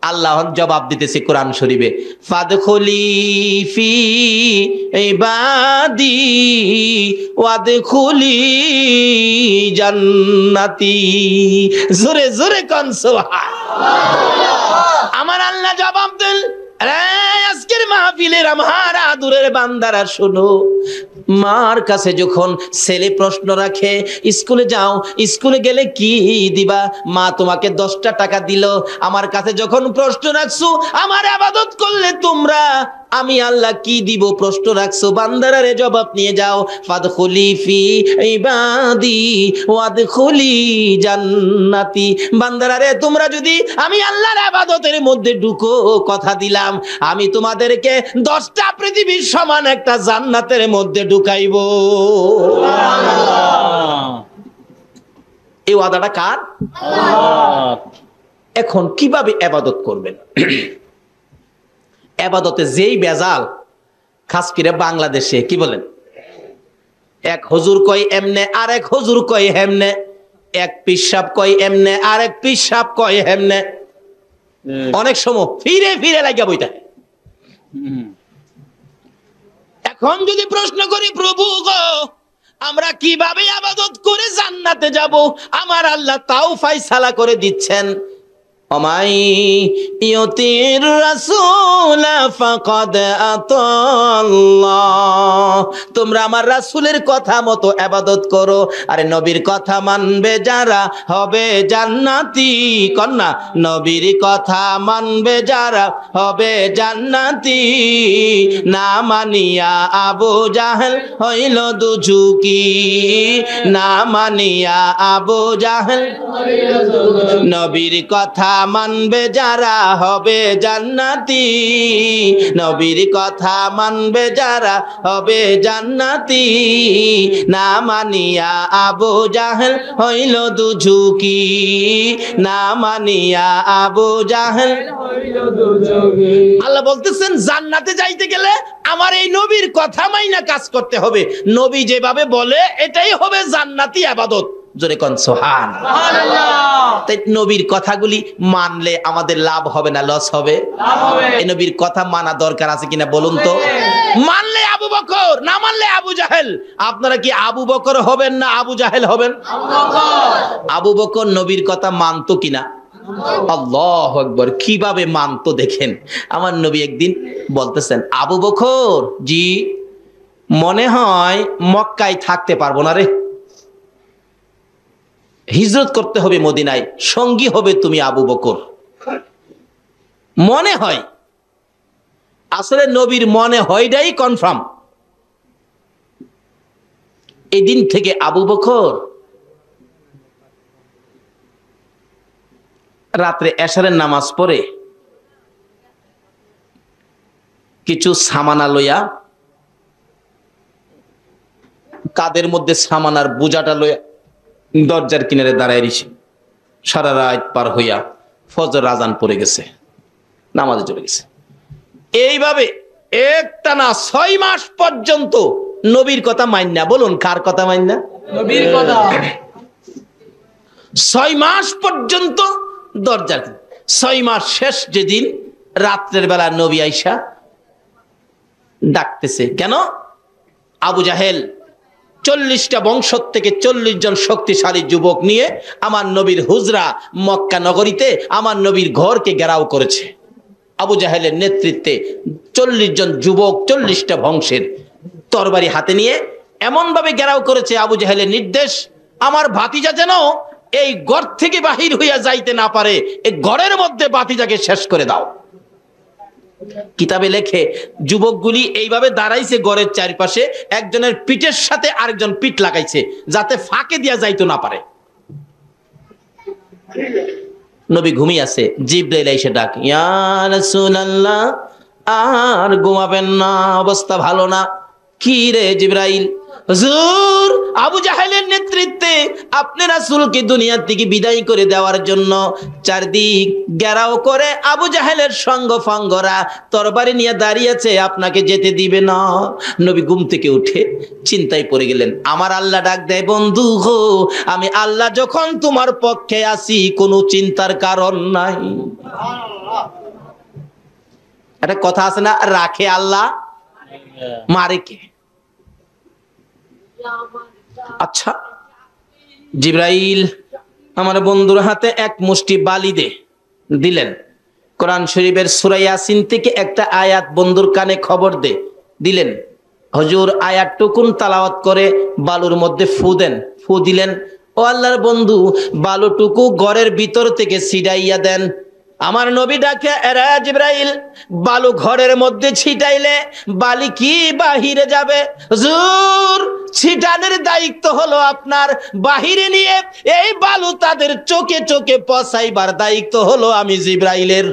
আল্লাহ জবাব দিতেছে কোরআন শরীফে, ফাদখুলি ফি ইবাদি ওয়াদখুলি জান্নাতি। জোরে জোরে কোন সুবহানাল্লাহ। আমার আল্লাহ জবাব দেন, আজকের মাহফিলের আমার আদুরের বান্দারা শোনো, মার কাছে যখন ছেলে প্রশ্ন রাখে স্কুলে যাও, স্কুলে গেলে কি দিবা? মা তোমাকে 10টা টাকা দিল। আমার কাছে যখন প্রশ্ন রাখছো আমার ইবাদত করলে তোমরা আমি আল্লাহ কি দিব প্রশ্ন রাখছো, বান্দারারে জবাব নিয়ে যাও। ফাদখুলি ফি ইবাদি ওয়াদখুলি জান্নাতি। বান্দারারে তোমরা যদি আমি আল্লাহর ইবাদতের মধ্যে ঢুকো, কথা দিলাম আমি তোমাদেরকে 10টা পৃথিবীর সমান একটা জান্নাতের মধ্যে ঢুকাইবো। এই ওয়াদাটা কার? আল্লাহর। এখন কিভাবে ইবাদত করবেন? ইবাদতে যেই বেজাল, খাস করে বাংলাদেশে, কি বলেন, এক হুজুর কয় এমনে, আরেক হুজুর কয় হেমনে, এক পিসাব কয় এমনে, আরেক পিসাব কয় হেমনে, অনেক সময় ফিরে ফিরে লাগিয়া বইটা। এখন যদি প্রশ্ন করি প্রভু গো আমরা কিভাবে ইবাদত করে জান্নাতে যাব, আমার আল্লাহ তাও ফায়সালা করে দিচ্ছেন, ওমাই ইউতির রাসূল ফাকাদ আতাল্লাহ। তোমরা আমার রাসূলের কথা মতো ইবাদত করো, আরে নবীর কথা মানবে যারা হবে জান্নাতি। কন্যা নবীর কথা মানবে যারা হবে জান্নাতি। না মানিয়া আবু জাহেল হইল দুজুকি, না মানিয়া আবু জাহেল নবীর কথা মানবে যারা হবে জান্নাতি। নবীর কথা মানবে যারা হবে জান্নাতি। না মানিয়া আবু জাহেল হইল দুজুকি, না মানিয়া আবু জাহেল হইল দুজুকি। আল্লাহ বলতেছেন জান্নাতে যাইতে গেলে আমার এই নবীর কথা মাইনা কাজ করতে হবে। নবী যেভাবে বলে এটাই হবে জান্নাতি ইবাদত। জোরে কোন সুবহানাল্লাহ। তাই নবীর কথাগুলি মানলে আমাদের লাভ হবে না লস হবে? লাভ হবে। এই নবীর কথা মানা দরকার আছে কিনা বলুন তো? মানলে আবু বকর, না মানলে আবু জাহেল। আপনারা কি আবু বকর হবেন না আবু জাহেল হবেন? আবু বকর নবীর কথা মানতো কিনা? আল্লাহু আকবার। কিভাবে মানতো দেখেন। আমার নবী একদিন বলতেছেন, আবু বকর জি মনে হয় মক্কায় থাকতে পারবো না রে, হিজরত করতে হবে মদিনায়, সঙ্গী হবে তুমি আবু বকর। মনে হয়, আসলে নবীর মনে হয়টাই কনফার্ম। এই দিন থেকে আবু বকর রাত্রে এশারের নামাজ পড়ে কিছু সামানা লইয়া কাদের মধ্যে সামানার বোঝাটা লইয়া দরজার কিনারে দাঁড়ায় রইছে। সারা রাত পার হইয়া ফজর আজান পড়ে গেছে, নামাজে চলে গেছে। এইভাবে একটানা 6 মাস পর্যন্ত নবীর কথা মাইন্না, বলুন কার কথা মাইন্না? নবীর কথা। 6 মাস পর্যন্ত দরজা। 6 মাস শেষ যেদিন রাত্রের বেলা নবী আইসা ডাকতেছে। কেন? আবু জাহেল 40টা বংশ থেকে 40 জন শক্তিশালী যুবক নিয়ে আমার নবীর হুজরা মক্কা নগরীতে আমার নবীর ঘরকে ঘেরাও করেছে। আবু জাহেলের নেতৃত্বে 40 জন যুবক 40টা বংশের তরবারি হাতে নিয়ে এমন ভাবে ঘেরাও করেছে। আবু জাহেলের নির্দেশ, আমার ভাতিজা যেন এই ঘর থেকে বাহির হইয়া যাইতে না পারে, এই ঘরের মধ্যে ভাতিজাকে শেষ করে দাও। কিতাবে লেখে যুবকগুলি এইভাবে দাঁড়াইছে ঘরের চারপাশে, একজনের পিঠের সাথে আরেকজন পিঠ লাগাইছে যাতে ফাঁকে দিয়া যাইতো না পারে। নবী ঘুমিয়ে আছে, জিবরাইল এসে ডাক, ইয়া রাসূলুল্লাহ, আর ঘুমাবেন না, অবস্থা ভালো না। কি রে জিবরাইল? হুজুর, আবু জাহেলের নেতৃত্বে আপনি রাসূলকে দুনিয়া থেকে বিদায় করে দেওয়ার জন্য চারদিক ঘেরাও করে আবু জাহেলের সঙ্গ ফাঙ্গরা তরবারি নিয়ে দাঁড়িয়েছে, আপনাকে যেতে দিবে না। নবী ঘুম থেকে উঠে চিন্তায় পড়ে গেলেন। আমার আল্লাহ ডাক দেয়, বন্ধু গো, আমি আল্লাহ যখন তোমার পক্ষে আছি কোনো চিন্তার কারণ নাই। একটা কথা আছে না, রাখে আল্লাহ মারে কে? আচ্ছা, জিবরাইল আমার বন্ধুর হাতে এক মুষ্টি বালি দিলেন। কোরআন শরীফের সূরা ইয়াসিন থেকে একটা আয়াত বন্ধুর কানে খবর দিলেন। হুজুর আয়াতটুকুন তেলাওয়াত করে বালুর মধ্যে ফু দিলেন। ও আল্লাহর বন্ধু, বালুটুকু ঘরের ভিতর থেকে ছিটাইয়া দেন। আমার নবী ডাকে, এরা জিবরাইল, বালু ঘরের মধ্যে ছিটাইলে বালি কি বাহিরে যাবে? হুজুর, ছিটানোর দায়িত্ব হলো আপনার, বাহিরে নিয়ে এই বালু তাদের চোখে চোখে পচাইবার দায়িত্ব হলো আমি জিবরাইলের।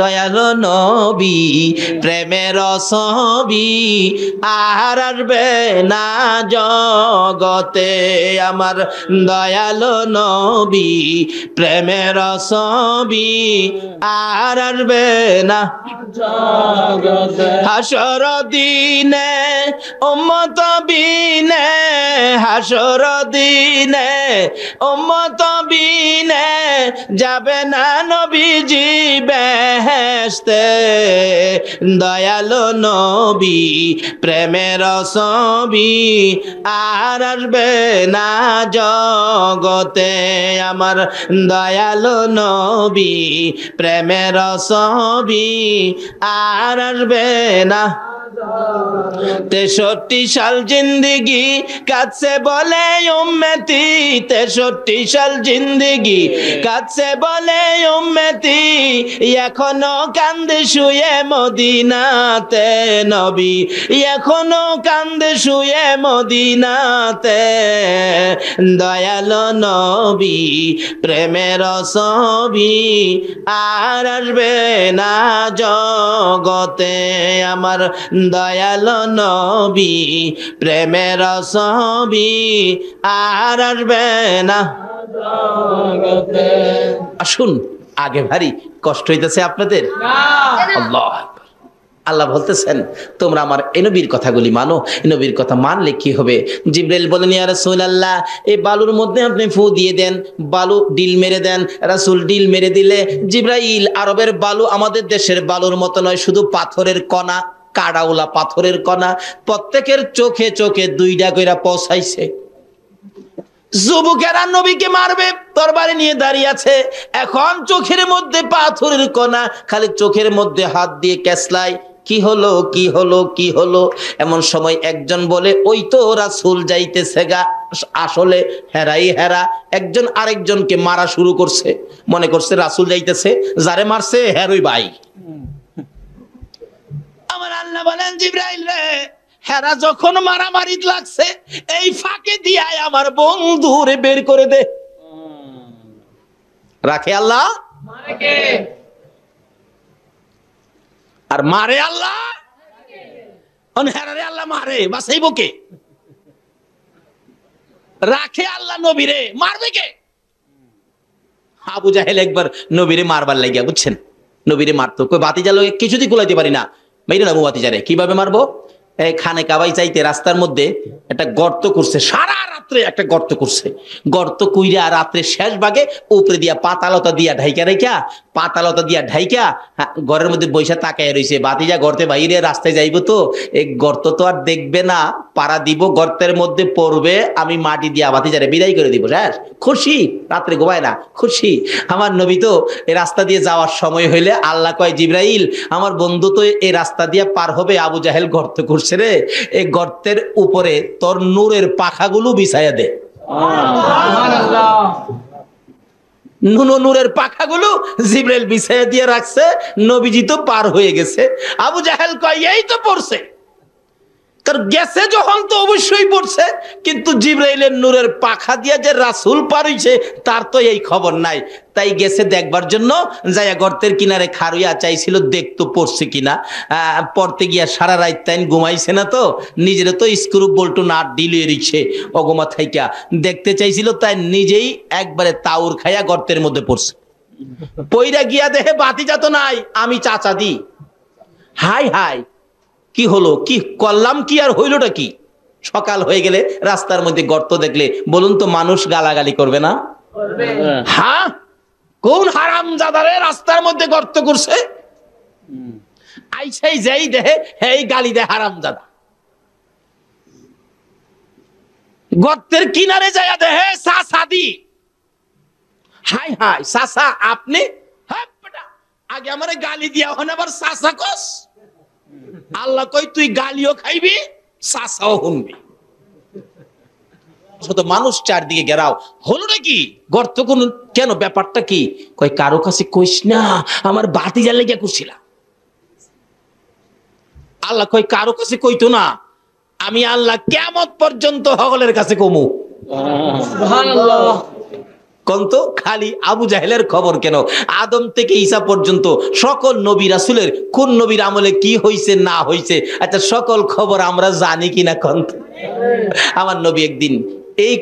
দয়ালো নবী, প্রেমের ছবি আর আসবে না জগতে। আমার দয়ালো নবী, প্রেমের ছবি আর আসবে না জগতে। হাসর দিনে উম্মত বিনে, হাসর দিনে উম্মত বিনে যাবে না নবীজি বেহেশতে। দয়ালো নবী, প্রেমের ছবি আর আসবে না জগতে। আমার দয়ালো নবী, প্রেমের ছবি আর আসবে না। 63 সাল জিন্দেগি কাছে বলে উম্মতি, 63 সাল জিন্দেগি কাছে বলে উম্মতি, এখনো কান্দে শুয়ে মদিনাতে নবী, এখনো কান্দে শুয়ে মদিনাতে। দয়ালো নবী, প্রেমের ছবি আর আসবে না জগতে। আমার দয়ালো নবী, প্রেমের ছবি আর আসবে না জগতে। আসুন, আগে ভারী কষ্ট হইতেছে আপনাদের? আল্লাহ আকবার। আল্লাহ বলতেছেন, তোমরা আমার এই নবীর কথাগুলি মানো। এই নবীর কথা মানলে কি হবে? জিবরাইল বলেন, ইয়া রাসূলুল্লাহ, এই বালুর মধ্যে আপনি ফু দিয়ে দেন, বালু ডিল মেরে দেন। রাসূল ডিল মেরে দিলে, জিবরাইল, আরবের বালু আমাদের দেশের বালুর মতো নয়, শুধু পাথরের কণা, কাড়াওলা পাথরের কণা, প্রত্যেকের চোখে চোখে 2টা কইরা পৌঁছাইছে। যুবকেরা নবীকে মারবে, তরবারি নিয়ে দাঁড়িয়ে আছে, এখন চোখের মধ্যে পাথরের কণা, খালি চোখের মধ্যে হাত দিয়ে ক্যাসলাই, কি হলো কি হলো কি হলো? এমন সময় একজন বলে, ওই তো রাসূল যাইতেছে গা। আসলে হেরাই হেরা, একজন আরেকজনকে মারা শুরু করছে, মনে করছে রাসূল যাইতেছে, যারে মারছে হেরই ভাই। আমার আল্লাহ বলেন, জিবরাইল রে, হেরা যখন মারামারি লাগছে, এই ফাঁকে দিয়ে আমার বন্ধুরে বের করে দে। রাখে আল্লাহ আর মারে আল্লাহ। হেরারে আল্লাহ মারে বাঁচাইব কে? রাখে আল্লাহ নবীরে, মারবে কে? আবু জাহেল একবার নবীরে মারবার লাগিয়া, বুঝছেন, নবীরে মারতো, কই বাতিজা লগে কিছুতেই কুলাইতে পারি না, মেরে না বাতিজারে। কিভাবে মারবো? এই খানে কাবাই চাইতে রাস্তার মধ্যে একটা গর্ত করছে, সারা রাত্রে একটা গর্ত করছে, গর্ত কইরা রাত্রে শেষ ভাগে উপরে দিয়া পাতালতা দিয়া ঢাইকা রেখা, পাতালতা দিয়া ঢাইকা ঘরের মধ্যে বৈশা তাকায় রইছে। বাতিজা গর্তে বাইরে রাস্তায় যাইবো, তো এই গর্ত তো আর দেখবে না, পাড়া দিব, গর্তের মধ্যে পড়বে, আমি মাটি দিয়া বাতিজারে বিদায় করে দিব, হ্যাঁ খুশি, রাত্রে ঘুমায় না, খুশি। আমার নবী তো এই রাস্তা দিয়ে যাওয়ার সময় হইলে আল্লাহ কয়, জিবরাইল আমার বন্ধু তো এই রাস্তা দিয়ে পার হবে, আবু জাহেল গর্ত করছে রে, এই গর্তের উপরে তোর নূরের পাখাগুলো বিছাইয়া দে। নূরের পাখাগুলো জিবরাইল বিছাইয়া দিয়ে রাখছে, নবীজি তো পার হয়ে গেছে। আবু জাহেল কয়, এই তো পড়ছে, কারণ গেছে যখন তো অবশ্যই পড়ছে, কিন্তু জিবরাইলের নূরের পাখা দিয়া যে রাসূল পার হইছে তার তো এই খবর নাই। তাই গেছে দেখবার জন্য, যাইয়া গর্তের কিনারে খারুইয়া চাইছিল দেখতো পড়ছে কিনা। পড়তে গিয়া সারা রাত তাইন ঘুমাইছে না, তো নিজের তো স্ক্রু বল্টু না ডিলিয়ে রিচ্ছে অগমা থাইকা দেখতে চাইছিল, তাই নিজেই একবারে তাউর খাইয়া গর্তের মধ্যে পড়ছে। পইরা গিয়া দেখে বাতিজা তো নাই, আমি চাচা দি, হাই হাই কি হলো, কি করলাম, কি আর হইলটা কি? সকাল হয়ে গেলে রাস্তার মধ্যে গর্ত দেখলে বলুন তো মানুষ গালাগালি করবে না? হ্যাঁ, কোন হারামজাদারে রাস্তার মধ্যে গর্ত করছে? আইসাই যাই দেহে এই গালি দে হারামজাদা। গর্তের কিনারে যাইয়া দেহে সাসাদি, হাই হাই সাসা আপনি, হ্যাঁ বেটা আগে আমারে গালি দিয়া হন আবার সাসা কস। আল্লাহ কই তুই গালিও খাইবি সাসাও শুনবি। মানুষ চারদিকে ঘেরাও, হলো নাকি গর্ত কোন, কেন ব্যাপারটা কি? কই কারো কাছে কইস না, আমার বাতিজা লেগে করছিলাম। আল্লাহ কই কারো কাছে কইতো না, আমি আল্লাহ কিয়ামত পর্যন্ত সকলের কাছে কমু। সুবহানাল্লাহ। কন্ত খালি আবু জাহেলের খবর কেন? আদম থেকে ঈসা পর্যন্ত সকল নবী রাসূলের কোন নবীর আমলে কি হইছে না হইছে, আচ্ছা সকল খবর আমরা জানি কিনা কন্ত? আমার নবী একদিন এই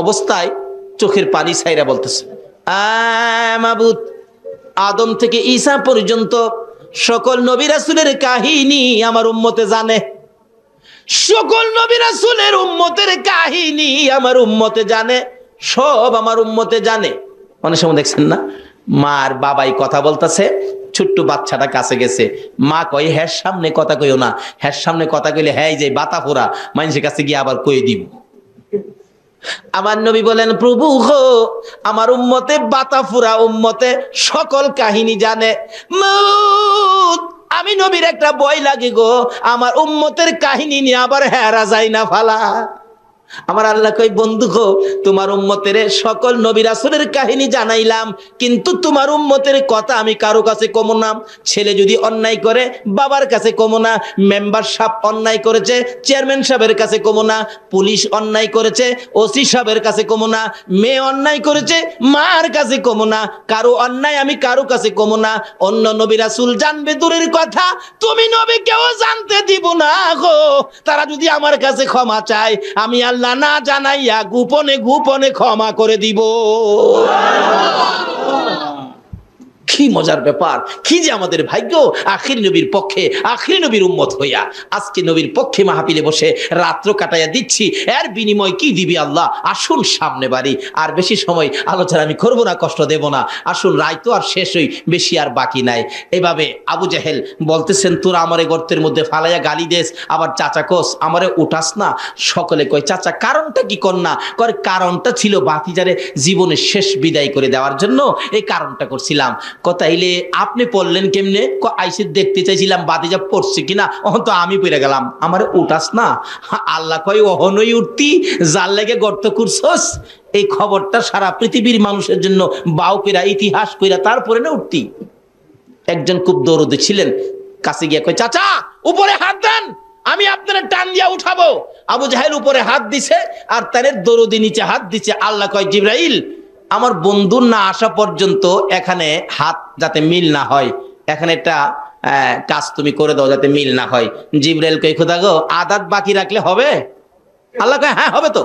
অবস্থায় চোখের পানি ছাইরা বলতেছে, মাবুদ আদম থেকে ঈসা পর্যন্ত সকল নবী রাসূলের কাহিনী আমার উম্মতে জানে, সকল নবী রাসূলের উম্মতের কাহিনী আমার উম্মতে জানে, সব আমার উম্মতে জানে। অনেক সময় দেখছেন না, মার বাবাই কথা বলতেছে, ছোট্ট বাচ্চাটা কাছে গেছে, মা কয় হ্যাঁ সামনে কথা কইও না, হ্যাঁ সামনে কথা কইলে হ্যাঁ যে বাতা ফোরা মানুষের কাছে গিয়ে আবার কই দিব। আমার নবী বলেন, প্রভু গো আমার উম্মতে বাতা ফুরা উম্মতে সকল কাহিনী জানে। আমি নবীর একটা ভয় লাগে গো, আমার উম্মতের কাহিনী নিয়ে আবার হেরা যায় না ফালা। আমার আল্লাহ কই, বন্ধু গো তোমার উম্মতের সকল নবী রাসূলের কাহিনী জানাইলাম, কিন্তু তোমার উম্মতের কথা আমি কারো কাছে কমো না। ছেলে যদি অন্যায় করে বাবার কাছে কমো না, মেম্বার সাহেব অন্যায় করেছে চেয়ারম্যান সাহেবের কাছে কমো না, পুলিশ অন্যায় করেছে ওসি সাহেবের কাছে কমো না, মেয়ে অন্যায় করেছে মার কাছে কমো না, কারো অন্যায় আমি কারো কাছে কমো না। অন্য নবী রাসূল জানবে দূরের কথা, তুমি নবী কেউ জানতে দিব না গো। তারা যদি আমার কাছে ক্ষমা চায়, আমি আল্লাহ না জানাইয়া গোপনে গোপনে ক্ষমা করে দিব। কি মজার ব্যাপার, কি যে আমাদের ভাগ্য, আখির নবীর পক্ষে আখির নবীর উম্মত হইয়া আজকে নবীর পক্ষে মাহফিলে বসে রাত্র কাটাইয়া দিচ্ছি। এর বিনিময় কি দিবি আল্লাহ? আসুন সামনে বাড়ি, আর বেশি সময় আলোচনা আমি করবো না, কষ্ট দেব না। আসুন, রায় তো আর শেষ হই, বেশি আর বাকি নাই। এভাবে আবু জাহেল বলতেছেন, তোরা আমারে গর্তের মধ্যে ফালাইয়া গালি দেস, আবার চাচা কোস আমারে উঠাস না। সকলে কয় চাচা কারণটা কি? কন্যা করে কারণটা ছিল বাতিজারে জীবনের শেষ বিদায় করে দেওয়ার জন্য এই কারণটা করছিলাম। কথাইলে আপনি পড়লেন কেমনে? আইসে দেখতে চাইছিলাম বাতিজা পড়ছে কিনা, অহন তো আমি পড়ে গেলাম, আমারে উঠাস না। আল্লাহ কয় অহনই উঠতি, যার লেগে গর্ত করছস এই খবরটা সারা পৃথিবীর মানুষের জন্য বাউ কইরা ইতিহাস কইরা তারপরে না উঠতি। একজন খুব দৌড়তে ছিলেন, কাছে গিয়া কয় চাচা উপরে হাত দেন, আমি আপনারা টান দিয়া উঠাবো। আবু জাহেল উপরে হাত দিছে আর তার দরদি নিচে হাত দিছে। আল্লাহ কয় জিবরাইল আমার বন্ধু না আসা পর্যন্ত এখানে হাত যাতে মিল না হয়, এখানে একটা কাজ তুমি করে দাও যাতে মিল না হয়। জিবরাইল কই খোদা গো আদাত বাকি রাখলে হবে? আল্লাহ কয় হ্যাঁ হবে তো।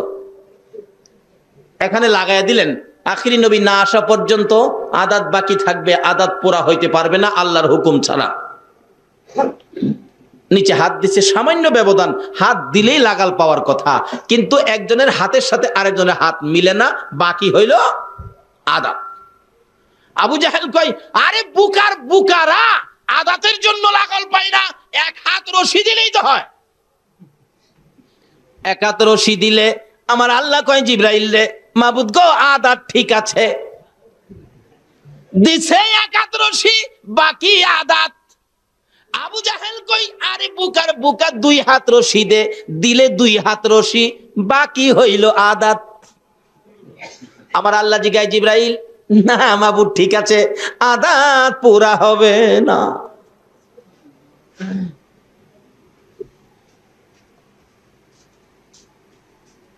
এখানে লাগাইয়া দিলেন, আখিরি নবী না আসা পর্যন্ত আদাত বাকি থাকবে, আদাত পুরা হইতে পারবে না আল্লাহর হুকুম ছাড়া। নিচে হাত দিচ্ছে, সামান্য ব্যবধান, হাত দিলেই লাগাল পাওয়ার কথা, কিন্তু একজনের হাতের সাথে আরেকজনের হাত মিলে না, বাকি হইল আদাত। আবু জাহেল কই আরে বুকারা আদাতের জন্য লাগাল পাই না, এক হাত রশি দিলেই তো হয়। এক হাত রশি দিলে আমার আল্লাহ কয় জিবরাইল রে মাবুদ গো আদাত ঠিক আছে, দিছে এক হাত রশি, বাকি আদাত। আবু জাহেল কই আরে বুকার দুই হাত রশি দে, দিলে দুই হাত রশি, বাকি হইল আদাত। আমার আল্লাহ জিগায় জিবরাইল না মাবুদ ঠিক আছে, আদাত পুরা হবে না।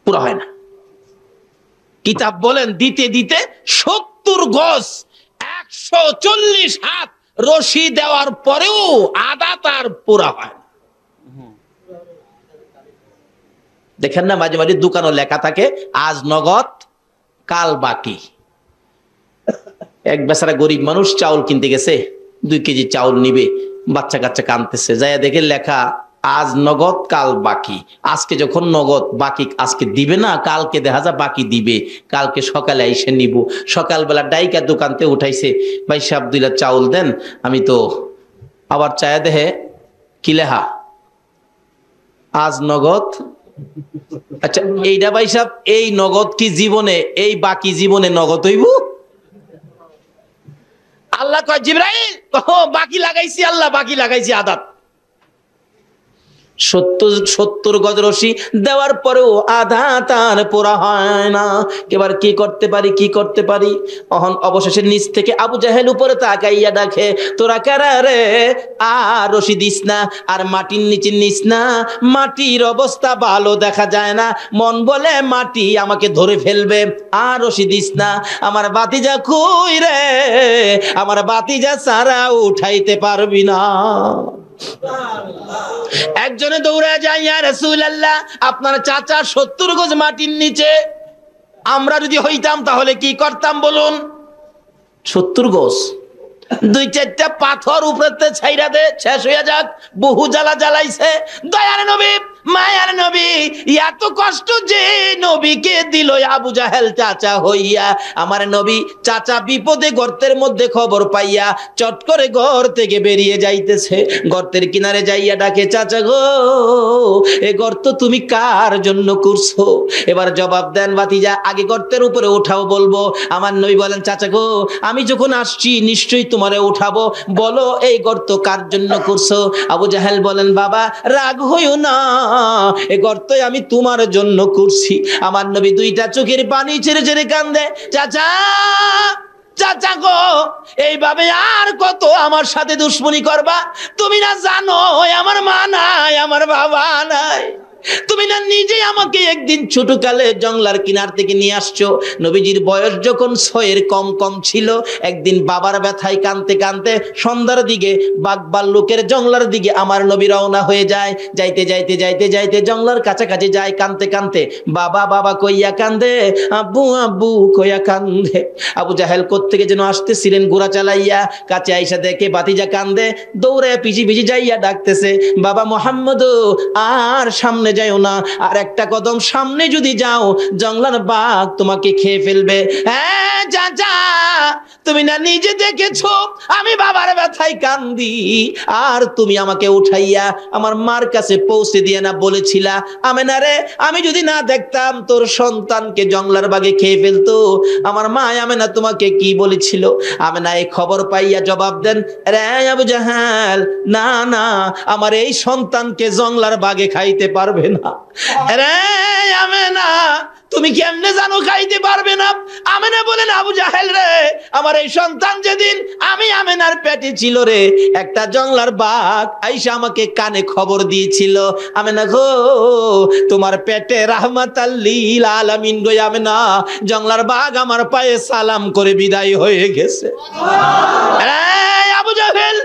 পুরা হয় না। কিতাব বলেন দিতে দিতে 70 গজ 140 হাত রশি দেওয়ার পরেও আদাত আর পুরা হয় না। দেখেন না মাঝে মাঝে দোকানও লেখা থাকে আজ নগদ কাল বাকি। এক বেচারা গরিব মানুষ চাউল কিনতে গেছে, 2 কেজি চাউল নিবে, বাচ্চা কাচ্চা কানতেছে, যাইয়া দেখে লেখা আজ নগদ কাল বাকি। আজকে যখন নগদ বাকি আজকে দিবে না, কালকে দেখা যায় বাকি দিবে, কালকে সকালে এসে নিব। সকালবেলা ডাইকা দোকানতে উঠাইছে, ভাই সাহেব 2 লাখ চাউল দেন, আমি তো আবার চায়া দেহে কি লেখা আজ নগদ। আচ্ছা এইটা ভাই সাহেব এই নগদ কি জীবনে, এই বাকি জীবনে নগদ হইব? আল্লাহ কয় জিবরাইল বাকি লাগাইছি, আল্লাহ বাকি লাগাইছি আদাত। 70 গজ রশি দেওয়ার পরেও আদাত আর পুরা হয় না। এবার কি করতে পারি? অবশেষে নিচ থেকে আবু জাহেল উপরে তাকাইয়া ডাকে তোরা কারা রে, আর রশি দিস না, আর মাটির নিচে নিস না, মাটির অবস্থা ভালো দেখা যায় না, মন বলে মাটি আমাকে ধরে ফেলবে, আর রশি দিস না। আমার বাতিজা কই রে, আমার বাতিজা সারা উঠাইতে পারবি না। একজনে দৌড়ে যায় ইয়া রাসূলুল্লাহ আপনার চাচা 70 গজ মাটির নিচে, আমরা যদি হইতাম তাহলে কি করতাম বলুন? 70 গজ 2-4টা পাথর উপরেতে ছাইরা দে, শেষ হইয়া যাক, বহু জ্বালা জ্বালাইছে। দয়ার নবী মায়ার নবী এত কষ্ট যে নবীকে দিল আবু জাহেল চাচা হইয়া। আমার নবী চাচা বিপদে গর্তের মধ্যে খবর পাইয়া চট করে ঘর থেকে বেরিয়ে যাইতেছে, গর্তের কিনারে যাইয়া ডাকে চাচা গো এ গর্ত তুমি কার জন্য করছো? এবার জবাব দেন ভাতিজা, আগে গর্তের উপরে উঠাও বলবো। আমার নবী বলেন চাচা গো আমি যখন আসছি নিশ্চয়ই তোমারে উঠাবো, বলো এই গর্ত কার জন্য করছো? আবু জাহেল বলেন বাবা রাগ হইও না, এ গর্ত আমি তোমার জন্য করছি। আমার নবী 2টা চোখের পানি ছেড়ে ছেড়ে কান্দে, চাচা চাচা গো এইভাবে আর কত আমার সাথে দুশ্মনী করবা? তুমি না জানো আমার মা নাই, আমার বাবা নাই, তুমি না নিজে আমাকে একদিন ছোটকালে জংলার কিনার থেকে নিয়ে আসছো। নবীজির বয়স যখন 6-এর কম ছিল, একদিন বাবার ব্যথায় কানতে কানতে সন্ধ্যার দিকে বাঘবাল্লুকের জংলার দিকে আমার নবী রওনা হয়ে যায়। যাইতে যাইতে যাইতে যাইতে জংলার কাছাকাছি যায়, কানতে কানতে বাবা বাবা কইয়া কান্দে, আব্বু আব্বু কইয়া কান্দে। আবু জাহেল কোত্থেকে যেন আসতেছিলেন ঘোড়া চালাইয়া, কাছে আইসা দেখে বাতিজা কান্দে, দৌড়ে পিছি পিছি যাইয়া ডাকতেছে বাবা মোহাম্মদ আর সামনে যাও না, আর একটা কদম সামনে যদি যাও জংলার বাঘ তোমাকে খেয়ে ফেলবে। হ্যাঁ চাচা তুমি না নিজে দেখেছো আমি বাবার ব্যথায় কান্দি, আর তুমি আমাকে উঠাইয়া আমার মার কাছে পৌঁছে দিয়ে না বলেছিলা আমেনা রে আমি যদি না দেখতাম তোর সন্তানকে জংলার বাঘে খেয়ে ফেলতো। আমার মা আমেনা তোমাকে কি বলেছিল? আমেনা এই খবর পাইয়া জবাব দেন রে আবু জাহেল না না আমার এই সন্তানকে জংলার বাঘে খাইতে পারবে না। রে আমেনা তুমি কেমনে জানো খাইতে পারবে না? আমেনা বলেন আবু জাহেল রে আমার এই সন্তান যেদিন আমি আমেনার পেটে ছিল রে, একটা জংলার বাঘ আইসা আমাকে কানে খবর দিয়েছিল, আমেনা গো তোমার পেটে রাহমাতাল লিল আলামিন গো আমেনা, জংলার বাঘ আমার পায়ে সালাম করে বিদায় হয়ে গেছে। আবু জাহেল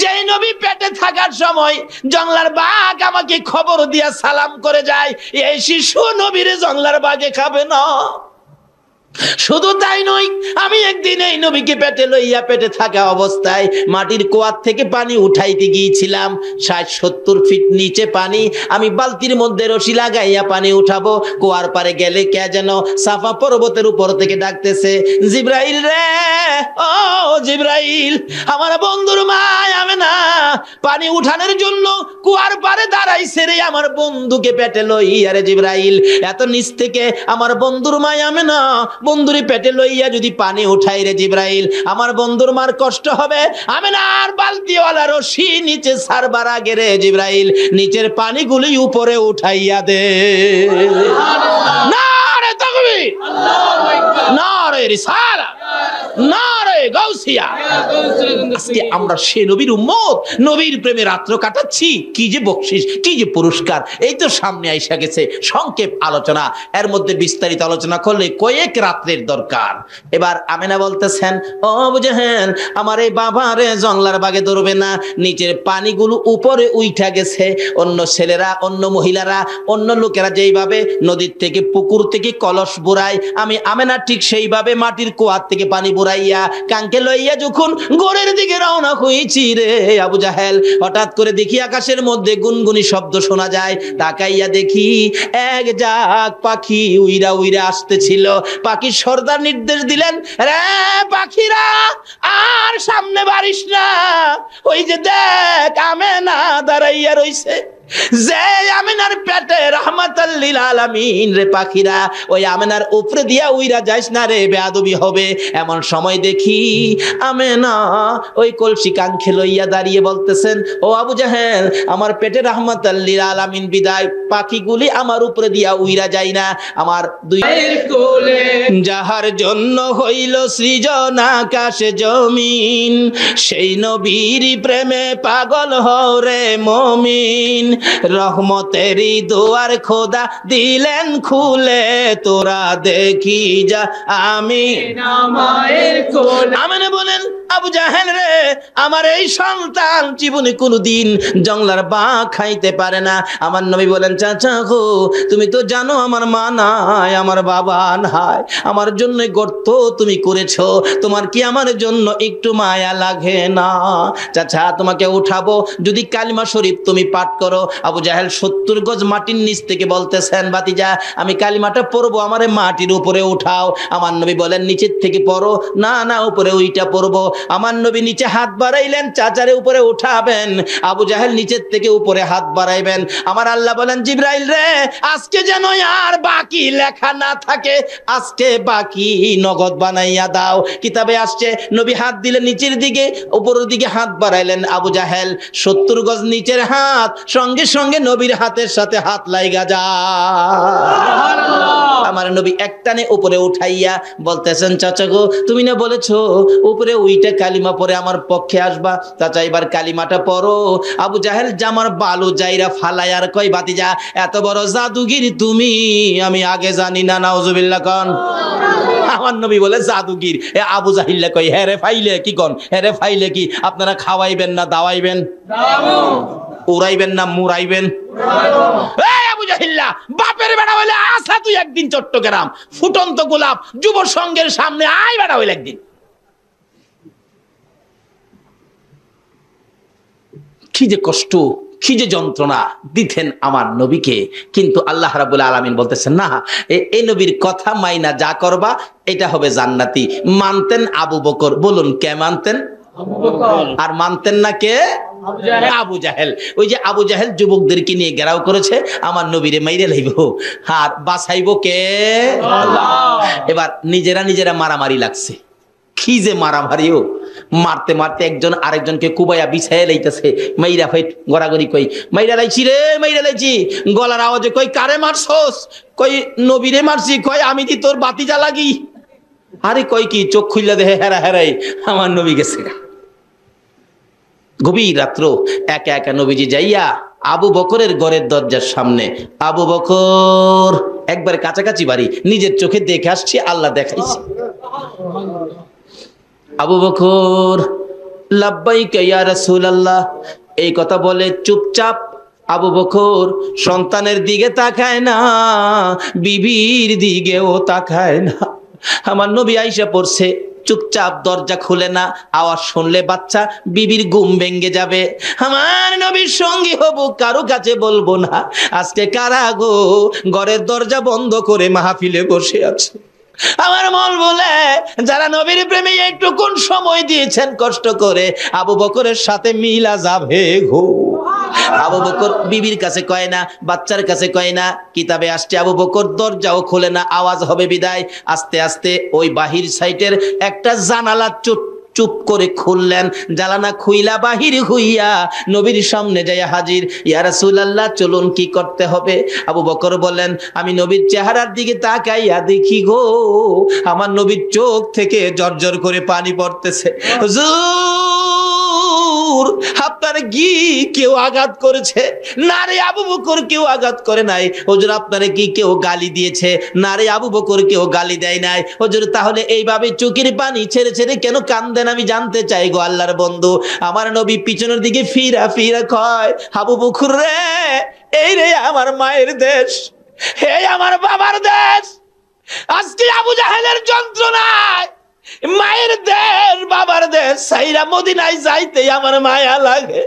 যেই নবী পেটে থাকার সময় জংলার বাঘ আমাকে খবর দিয়া সালাম করে যায়, এই শিশু নবীর জংলার বাঘে খাবে না। শুধু তাই নয়, আমি একদিন এই নবীকে পেটে লইয়া পেটে থাকা অবস্থায় মাটির কুয়ার থেকে পানি উঠাইতে গিয়েছিলাম। 60-70 ফিট নিচে পানি, আমি বালতির মধ্যে রশি লাগাইয়া পানি উঠাবো। কুয়ার পারে গেলে কে যেন সাফা পর্বতের উপর থেকে ডাকতেছে, জিব্রাইল রে, ও জিব্রাইল, আমার বন্ধুর মা আমেনা পানি উঠানোর জন্য কুয়ার পারে দাঁড়াইছে রে, আমার বন্ধুকে পেটে লইয়া রে জিব্রাইল। এত নিচ থেকে আমার বন্ধুর মা আমেনা বন্ধুরি পেটে লইয়া যদি পানি উঠাই রে জিব্রাইল, আমার বন্ধুর মার কষ্ট হবে। আমেনার বালতিওয়ালা রশি নিচে ছাড়বার আগে রে জিব্রাইল নিচের পানিগুলি উপরে উঠাইয়া দে। নারে তাকবীর, নারে রিসালাত, নারে গাউসিয়া। আজকে আমরা সে নবীর উম্মত, নবীর প্রেমে রাত্র কাটাচ্ছি। কি যে বকশিশ, কি যে পুরস্কার, এই তো সামনে আইসা গেছে। সংক্ষেপ আলোচনা, এর মধ্যে বিস্তারিত আলোচনা করলে কয়েক রাত্রের দরকার। এবার আমেনা বলতেছেন, ও আবু জাহেল, আমার এই বাবারে জংলার বাগে ধরবে না, নিচের পানিগুলো উপরে উইঠা গেছে। অন্য ছেলেরা, অন্য মহিলারা, অন্য লোকেরা যেইভাবে নদীর থেকে পুকুর থেকে কলস বুড়ায়, আমি আমেনা ঠিক সেইভাবে মাটির কুয়ার থেকে পানি বুড়াইয়া কাঙ্কে লইয়া যখন গোড়ের দিকে রওনা হয়েছি রে আবু জাহেল, হঠাৎ করে দেখি আকাশের মধ্যে গুনগুনি শব্দ শোনা যায়। তাকাইয়া দেখি এক জাক পাখি উইরা উইরা আসতেছিল। পাখির সর্দার নির্দেশ দিলেন, রে পাখিরা আর সামনে বাড়িস না, ওই যে দেখ আমেনা দাঁড়াইয়া রইছে। যে আমেনার পেটে রাহমাতাল লিল আলামিন রে পাখিরা, ওই আমেনার উপরে দিয়া উইরা যাইস না রে, বেয়াদবি হবে। এমন সময় দেখি আমেনা ওই কলসি কাঙ্খে লইয়া দাঁড়িয়ে বলতেছেন, ও আবু জাহেল, আমার পেটে রাহমাতাল লিল আলামিন বিদায়, পাখিগুলি আমার উপরে দিয়া উইরা যায় না। আমার দুই কোলে যাহার জন্য হইল সৃজন আকাশ জমিন, সেই নবীর প্রেমে পাগল হরে মুমিন। রহমতেরই দুয়ার খোদা দিলেন খুলে, তোরা দেখি যা আমি মায়ের কোলে। আমেনা বলেন, আবু জাহেল রে, আমার এই সন্তান জীবনে কোনোদিন জংলার বাঘ খাইতে পারে না। আমার নবী বলেন, চাচা গো, তুমি তো জানো আমার মা নাই, আমার বাবা নাই, আমার জন্য গর্ত তুমি করেছো, তোমার কি আমার জন্য একটু মায়া লাগে না? চাচা তোমাকে উঠাবো, যদি কালিমা শরীফ তুমি পাঠ করো। আবু জাহেল 70 গজ মাটির নিচ থেকে বলতেছেন, ভাতিজা আমি কালিমাটা পড়বো, আমারে মাটির উপরে উঠাও। আমার নবী বলেন, নিচের থেকে পড়ো। না না, উপরে ওইটা পড়বো। আমার নবী নিচে হাত বাড়াইলেন, চাচারে উপরে উঠাবেন। আবু জাহেল নিচের থেকে উপরে হাত বাড়াইবেন। আমার আল্লাহ বলেন, জিব্রাইল রে, আজকে যেন আর বাকি লেখা না থাকে, আজকে বাকি নগদ বানাইয়া দাও। কিতাবে আসছে, নবী হাত দিলে নিচের দিকে, উপরের দিকে হাত বাড়াইলেন। আবু জাহেল 70 গজ নিচের হাত, সঙ্গে সঙ্গে নবীর হাতের সাথে হাত লাইগা যায়। আমার নবী একটানে উপরে উঠাইয়া বলতেছেন, চাচা গো, তুমি না বলেছো উপরে উইটা কালিমা পরে আমার পক্ষে আসবা, চাচা এবার কালিমাটা পড়ো। আবু জাহেল জামার বালু যাইরা ফালাই আর কই, ভাতিজা এত বড় জাদুগির তুমি, আমি আগে জানি না। নাউজুবিল্লাহ কন। আমার নবী বলে, জাদুগির? এ আবু জাহিল্লা কই, হেরে ফাইলে কি কন, হেরে ফাইলে কি আপনারা খাওয়াইবেন না দাওয়াইবেন? উড়াইবেন না মুড়াইবেন? আবু জাহিল্লা, বাপের বেড়া হইলে আসা তুই একদিন চট্টগ্রাম, ফুটন্ত গোলাপ যুব সংঘের সামনে আয় বেড়া হইলে একদিন। কি যে কষ্ট, কি যে যন্ত্রণা দিতেন আমার নবীকে। কিন্তু আল্লাহ রাব্বুল আলামিন বলতেছেন, না, এই নবীর কথা মাইনা যা করবা এটা হবে জান্নাতি। মানতেন আবু বকর, বলুন কে মানতেন? আর মানতেন না কে? আবু জাহেল। ওই যে আবু জাহেল যুবকদেরকে নিয়ে ঘেরাও করেছে, আমার নবীরে মাইরে লাইব, আর বাঁচাইব কে? আল্লাহ। এবার নিজেরা নিজেরা মারামারি লাগছে। কি যে মারামারিও, মারতে মারতে একজন আরেকজনকে কুবাইয়া বিছাইয়া লাইতেছে। মাইরা ফাইট গড়াগড়ি, কই মাইরা লাইছি রে, মাইরা লাইছি। গলার আওয়াজে কই, কারে মারছস? কই নবীরে মারছি। কই আমি কি তোর বাতিজা লাগি? আরে কই কি, চোখ খুইলা দেহে হেরা হেরাই আমার নবী গেছে। গভীর রাত্র একা একা নবীজি যাইয়া আবু বকরের ঘরের দরজার সামনে। আবু বকর একবার কাছাকাছি বাড়ি, নিজের চোখে দেখে আসছি, আল্লাহ দেখাইছি। আবু বকর লাব্বাইকা ইয়া রাসূলুল্লাহ। এই কথা বলে চুপচাপ আবু বকর সন্তানের দিকে তাকায় না, বিবির দিকেও তাকায় না। আমার নবী আয়েশা পড়ছে, চুপচাপ দরজা খুলে না, আওয়াজ শুনলে বাচ্চা বিবির ঘুম ভেঙে যাবে। আমার নবীর সঙ্গী হব, কারো কাছে বলবো না। আজকে কারা গো ঘরের দরজা বন্ধ করে মাহফিলে বসে আছে? আমার মন বলে যারা নবীর প্রেমে একটু কোন সময় দিয়েছেন কষ্ট করে, আবু বকরের সাথে মিলা যাবে গো। আবু বকর বিবির কাছে কয় না, বাচ্চার কাছে কয় না, কিতাবে আসছে আবু বকর দরজাও খোলে না, আওয়াজ হবে বিদায় আস্তে আস্তে ওই বাহির সাইটের একটা জানালা চুপ করে খুললেন। জানালা খুইলা বাহির হইয়া নবীর সামনে যাইয়া হাজির। ইয়া রাসূলুল্লাহ, চলুন কি করতে হবে? আবু বকর বলেন, আমি নবীর চেহারার দিকে তাকাইয়া দেখি গো, আমার নবীর চোখ থেকে জর্জর করে পানি পড়তেছে। হুজুর, আপনার কি কেউ আঘাত করেছে? না রে আবু বকর, কেউ আঘাত করে নাই। হুজুর, আপনারে কি কেউ গালি দিয়েছে? না রে আবু বকর, কেউ গালি দেয় নাই। হুজুর, তাহলে এইভাবে চোখের পানি ছেড়ে ছেড়ে কেন কান্দেন আমি জানতে চাই গো আল্লাহর বন্ধু। আমার নবী পিছনের দিকে ফিরা ফিরা কয়, আবু বকর রে, এই রে আমার মায়ের দেশ, হে আমার বাবার দেশ। আজকে আবু জাহেলের যন্ত্রণায় মায়ের দেশ বাবার দেশ সাইরা মদিনায় যাইতে আমার মায়া লাগে।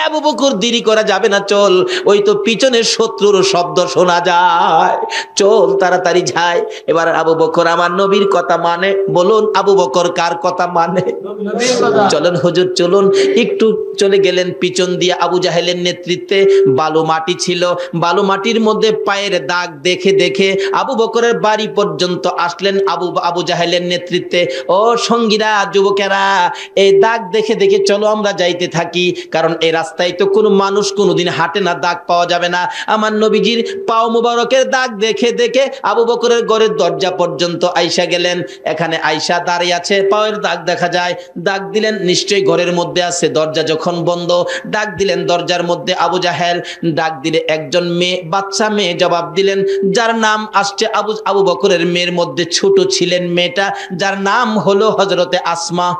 আবু বকর, দেরি করা যাবে না, চল, ওই তো পিছনের শত্রুর শব্দ শোনা যায়, চল তাড়াতাড়ি যাই। এবার আবু বকর আমার নবীর কথা মানে। বলুন আবু বকর কার কথা মানে? চলেন হুজুর চলুন। একটু চলে গেলেন পিছন দিয়ে। আবু জাহেলের নেতৃত্বে বালু মাটি ছিল, বালু মাটির মধ্যে পায়ের দাগ দেখে দেখে আবু বকরের বাড়ি পর্যন্ত আসলেন আবু জাহেলের নেতৃত্বে। ও সঙ্গীরা, যুবকেরা, এই দাগ দেখে দেখে চলো আমরা যাইতে থাকি, কারণ এই রাস্তায় তো কোনো মানুষ কোনোদিন হাঁটে না, দাগ পাওয়া যাবে না। আমার নবীজির পাও মুবারকের দাগ দেখে দেখে আবু বকরের ঘরের দরজা পর্যন্ত আইসা গেলেন। এখানে আইসা দাঁড়িয়ে আছে, পায়ের দাগ দেখা যায়। দাগ দিলেন, নিশ্চয়ই ঘরের মধ্যে আছে। দরজা যখন বন্ধ, ডাক দিলেন দরজার মধ্যে আবু জাহেল। ডাক দিলে একজন মেয়ে, বাচ্চা মেয়ে জবাব দিলেন, যার নাম আসছে আবু বকরের মেয়ের মধ্যে ছোট ছিলেন মেয়েটা, যার নাম হলো হযরতে আসমা।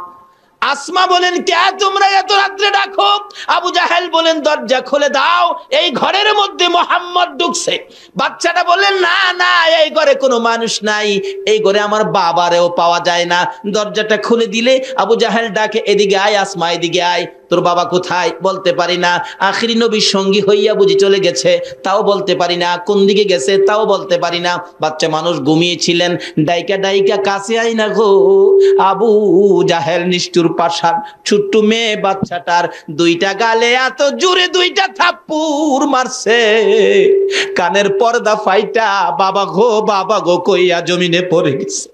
আসমা বলেন, কে তোমরা এত রাত্রে ডাকো? আবু জাহেল বলেন, দরজা খুলে দাও, এই ঘরের মধ্যে মোহাম্মদ ঢুকছে। বাচ্চাটা বললেন, না না, এই ঘরে কোনো মানুষ নাই, এই ঘরে আমার বাবারেও পাওয়া যায় না। দরজাটা খুলে দিলে আবু জাহেল ডাকে, এদিকে আয় আসমা, এদিকে আয়। তোর বাবা কোথায়? বলতে পারি না। আখিরি নবীর সঙ্গী হইয়া বুঝি চলে গেছে, তাও বলতে পারি না। কোন দিকে গেছে তাও বলতে পারি না। বাচ্চা মানুষ ঘুমিয়েছিলেন। ডাইকা ডাইকা কাছে আই না গো। আবু জাহেল নিষ্ঠুর পাষাণ, ছোট্ট মেয়ে বাচ্চাটার দুইটা গালে এত জোরে দুইটা থাপ্পড় মারছে, কানের পর্দা ফাইটা বাবা গো কইয়া জমিনে পড়ে গেছে।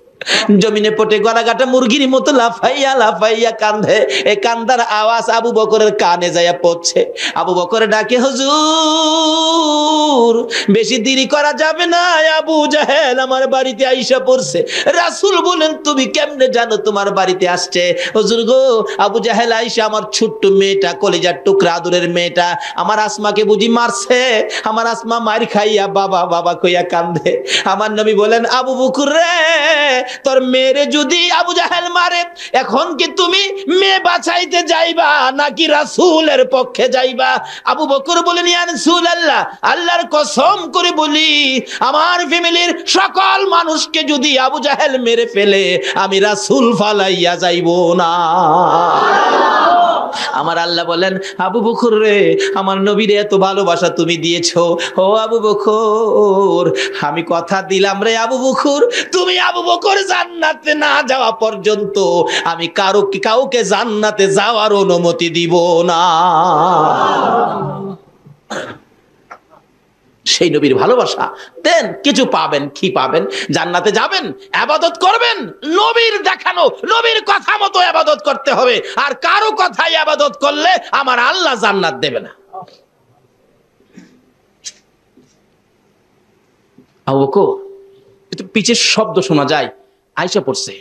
জমিনে পড়ে গলাকাটা মুরগির মতো লাফাইয়া লাফাইয়া কান্দে। এই কান্দার আওয়াজ আবু বকরের কানে যাইয়া পড়ছে। আবু বকর ডাকে, হুজুর বেশি দেরি করা যাবে না, আবু জাহেল আমার বাড়িতে আইসা পড়ছে। রাসূল বলেন, তুমি কেমনে জানো তোমার বাড়িতে আসছে? হুজুর গো, আবু জাহেল আইসা আমার ছোট্ট মেয়েটা, কলিজার টুকরা আদরের মেয়েটা, আমার আসমাকে বুঝি মারছে। আমার আসমা মার খাইয়া বাবা কইয়া কান্দে। আমার নবী বলেন, আবু বকর রে, তোর মেয়েরে যদি আবু জাহেল মারে, এখন কি তুমি মেয়ে বাঁচাইতে যাইবা নাকি রাসূলের পক্ষে যাইবা? আবু বকর বলেন, ইয়া রাসূলুল্লাহ, আল্লাহর কসম করে বলি, আমার ফ্যামিলির সকল মানুষকে যদি আবু জাহেল মেরে ফেলে, আমি রাসূল ফালাইয়া যাইব না। আমার আল্লাহ বলেন, আবু বকর রে, আমার নবীরে এত ভালোবাসা তুমি দিয়েছো, ও আবু বকর, আমি কথা দিলাম রে আবু বকর, তুমি আবু বকর জান্নাতে না যাওয়া পর্যন্ত আমি কাউকে জান্নাতে যাওয়ার অনুমতি দিব না। সেই নবীর ভালোবাসা দেন, কিছু পাবেন। কি পাবেন? জান্নাতে যাবেন, ইবাদত করবেন, নবীর দেখানো নবীর কথা মতো ইবাদত করতে হবে। আর কারো কথাই ইবাদত করলে আমার আল্লাহ জান্নাত দেবে না। আবু বকর, একটু পিছের শব্দ শোনা যায়, আইসা পড়ছে।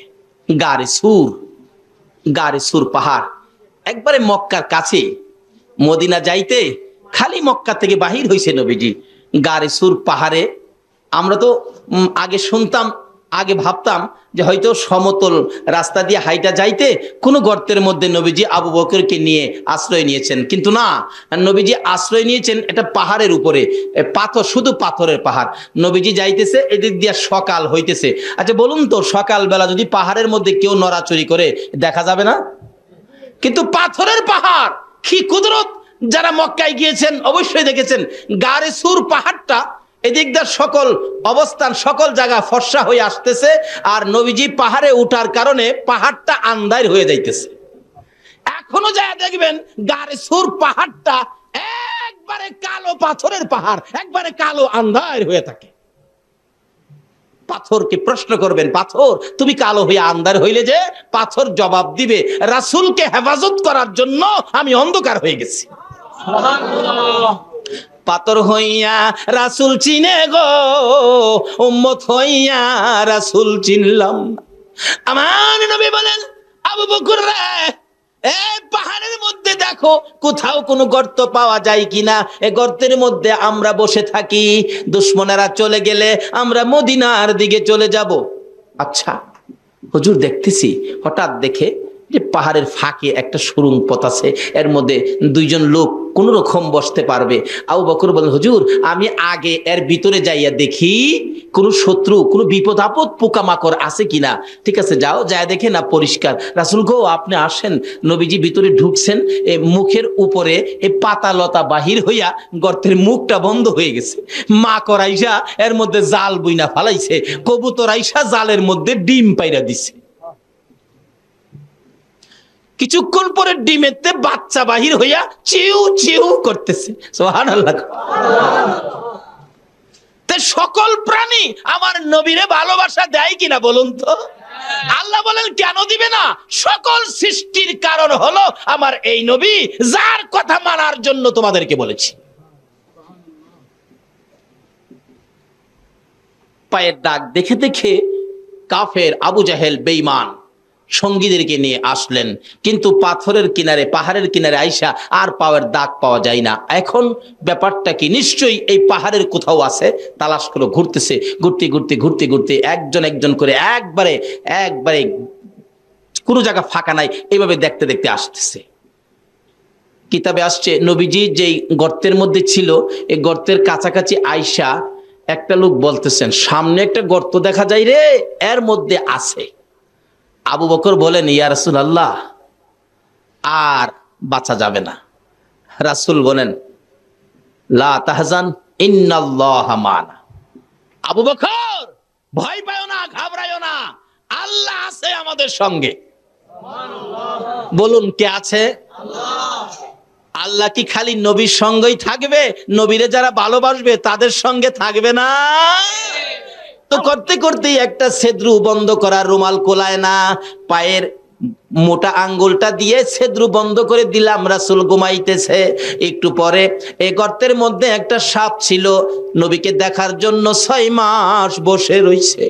গারে সুর পাহাড়, একবারে মক্কার কাছে। মদিনা যাইতে খালি মক্কা থেকে বাহির হইছে নবীজি। গারে সুর পাহাড়ে, আমরা তো আগে শুনতাম, আগে ভাবতাম যে হয়তো সমতল রাস্তা দিয়ে হাইটা যাইতে কোনো গর্তের মধ্যে নবীজি আবু বকরকে নিয়ে আশ্রয় নিয়েছেন, কিন্তু না, নবীজি আশ্রয় নিয়েছেন এটা পাহাড়ের উপরে, পাথর, শুধু পাথরের পাহাড়। নবীজি যাইতেছে, এদিক দিয়ে সকাল হইতেছে। আচ্ছা বলুন তো, সকালবেলা যদি পাহাড়ের মধ্যে কেউ নড়াচড়ি করে দেখা যাবে না? কিন্তু পাথরের পাহাড়, কি কুদরত! যারা মক্কায় গিয়েছেন অবশ্যই দেখেছেন গারে সুর পাহাড়টা, এদিক দিয়ে সকল অবস্থান, সকল জায়গা ফর্সা হয়ে আসতেছে, আর নবীজি পাহাড়ে উঠার কারণে পাহাড়টা আন্ধার হয়ে যাইতেছে। এখনো যায় দেখবেন গারে সুর পাহাড়টা একবারে কালো পাথরের পাহাড়, একবারে কালো আন্ধার হয়ে থাকে। পাথরকে প্রশ্ন করবেন, পাথর তুমি কালো হয়ে আন্ধার হইলে যে? পাথর জবাব দিবে, রাসূলকে হেফাজত করার জন্য আমি অন্ধকার হয়ে গেছি। পাথর হইয়া রাসূল চিনে গো, উম্মত হইয়া রাসূল চিনলাম না। আমার নবী বলেন, আবু বকর রে, এই পাহাড়ের মধ্যে দেখো কোথাও কোনো গর্ত পাওয়া যায় কিনা। এই গর্তের মধ্যে আমরা বসে থাকি, দুশমনেরা চলে গেলে আমরা মদিনার দিকে চলে যাব। আচ্ছা হুজুর, দেখতেছি হঠাৎ দেখে যে পাহাড়ের ফাঁকে একটা সুড়ঙ্গ পথ আছে, এর মধ্যে দুইজন লোক কোন রকম বসতে পারবে। আবু বকর বলেন, হুজুর আমি আগে এর ভিতরে যাইয়া দেখি কোনো শত্রু, কোনো বিপদ আপদ, পোকামাকড় আছে কিনা। ঠিক আছে, যাও, যায় দেখে না পরিষ্কার। রাসূল গো আপনি আসেন। নবীজি ভিতরে ঢুকছেন, এ মুখের উপরে এ পাতা লতা বাহির হইয়া গর্তের মুখটা বন্ধ হয়ে গেছে। মাকড় আইসা এর মধ্যে জাল বুইনা ফালাইছে, কবুতর আইসা জালের মধ্যে ডিম পাইরা দিছে। কিছুক্ষণ পরে ডিমেতে বাচ্চা বাহির হইয়া চিউ চিউ করতেছে। সুবহানাল্লাহ। সকল প্রাণী আমার নবীরে ভালোবাসা দেয় কিনা বলুন তো? আল্লাহ বলেন কেন দিবে না? সকল সৃষ্টির কারণ হলো আমার এই নবী, যার কথা মানার জন্য তোমাদেরকে বলেছি। পায়ের দাগ দেখে দেখে কাফের আবু জাহেল বেঈমান সঙ্গীদেরকে নিয়ে আসলেন, কিন্তু পাথরের কিনারে, পাহাড়ের কিনারে আইসা আর পায়ের দাগ পাওয়া যায় না। এখন ব্যাপারটা কি? নিশ্চয়ই এই পাহাড়ের কোথাও আছে। তালাশ করে ঘুরতেছে, ঘুরতে ঘুরতে ঘুরতে ঘুরতে একজন একজন করে একবারে একবারে কোনো জায়গা ফাঁকা নাই, এইভাবে দেখতে দেখতে আসতেছে। কিতাবে আসছে নবীজি যেই গর্তের মধ্যে ছিল, এই গর্তের কাছাকাছি আইসা একটা লোক বলতেছেন, সামনে একটা গর্ত দেখা যায় রে, এর মধ্যে আছে। আবু বকর বলেন, ইয়া রাসূলুল্লাহ আর বাঁচা যাবে না। রাসূল বলেন, লা তাহজান ইন্নাল্লাহা মানা। আবু বকর ভয় পাও না, ঘাবড়ায়ো না, আল্লাহ আছে আমাদের সঙ্গে। বলুন কে আছে? আল্লাহ। আল্লাহ কি খালি নবীর সঙ্গেই থাকবে? নবীরে যারা ভালোবাসবে তাদের সঙ্গে থাকবে না? তো করতে করতেই একটা ছেদ্রু বন্ধ করার রুমাল কোলায় না, পায়ের মোটা আঙ্গুলটা দিয়ে ছেদ্রু বন্ধ করে দিলাম। রাসূল ঘুমাইতেছে। একটু পরে এই গর্তের মধ্যে একটা সাপ ছিল, নবীকে দেখার জন্য 6 মাস বসে রইছে।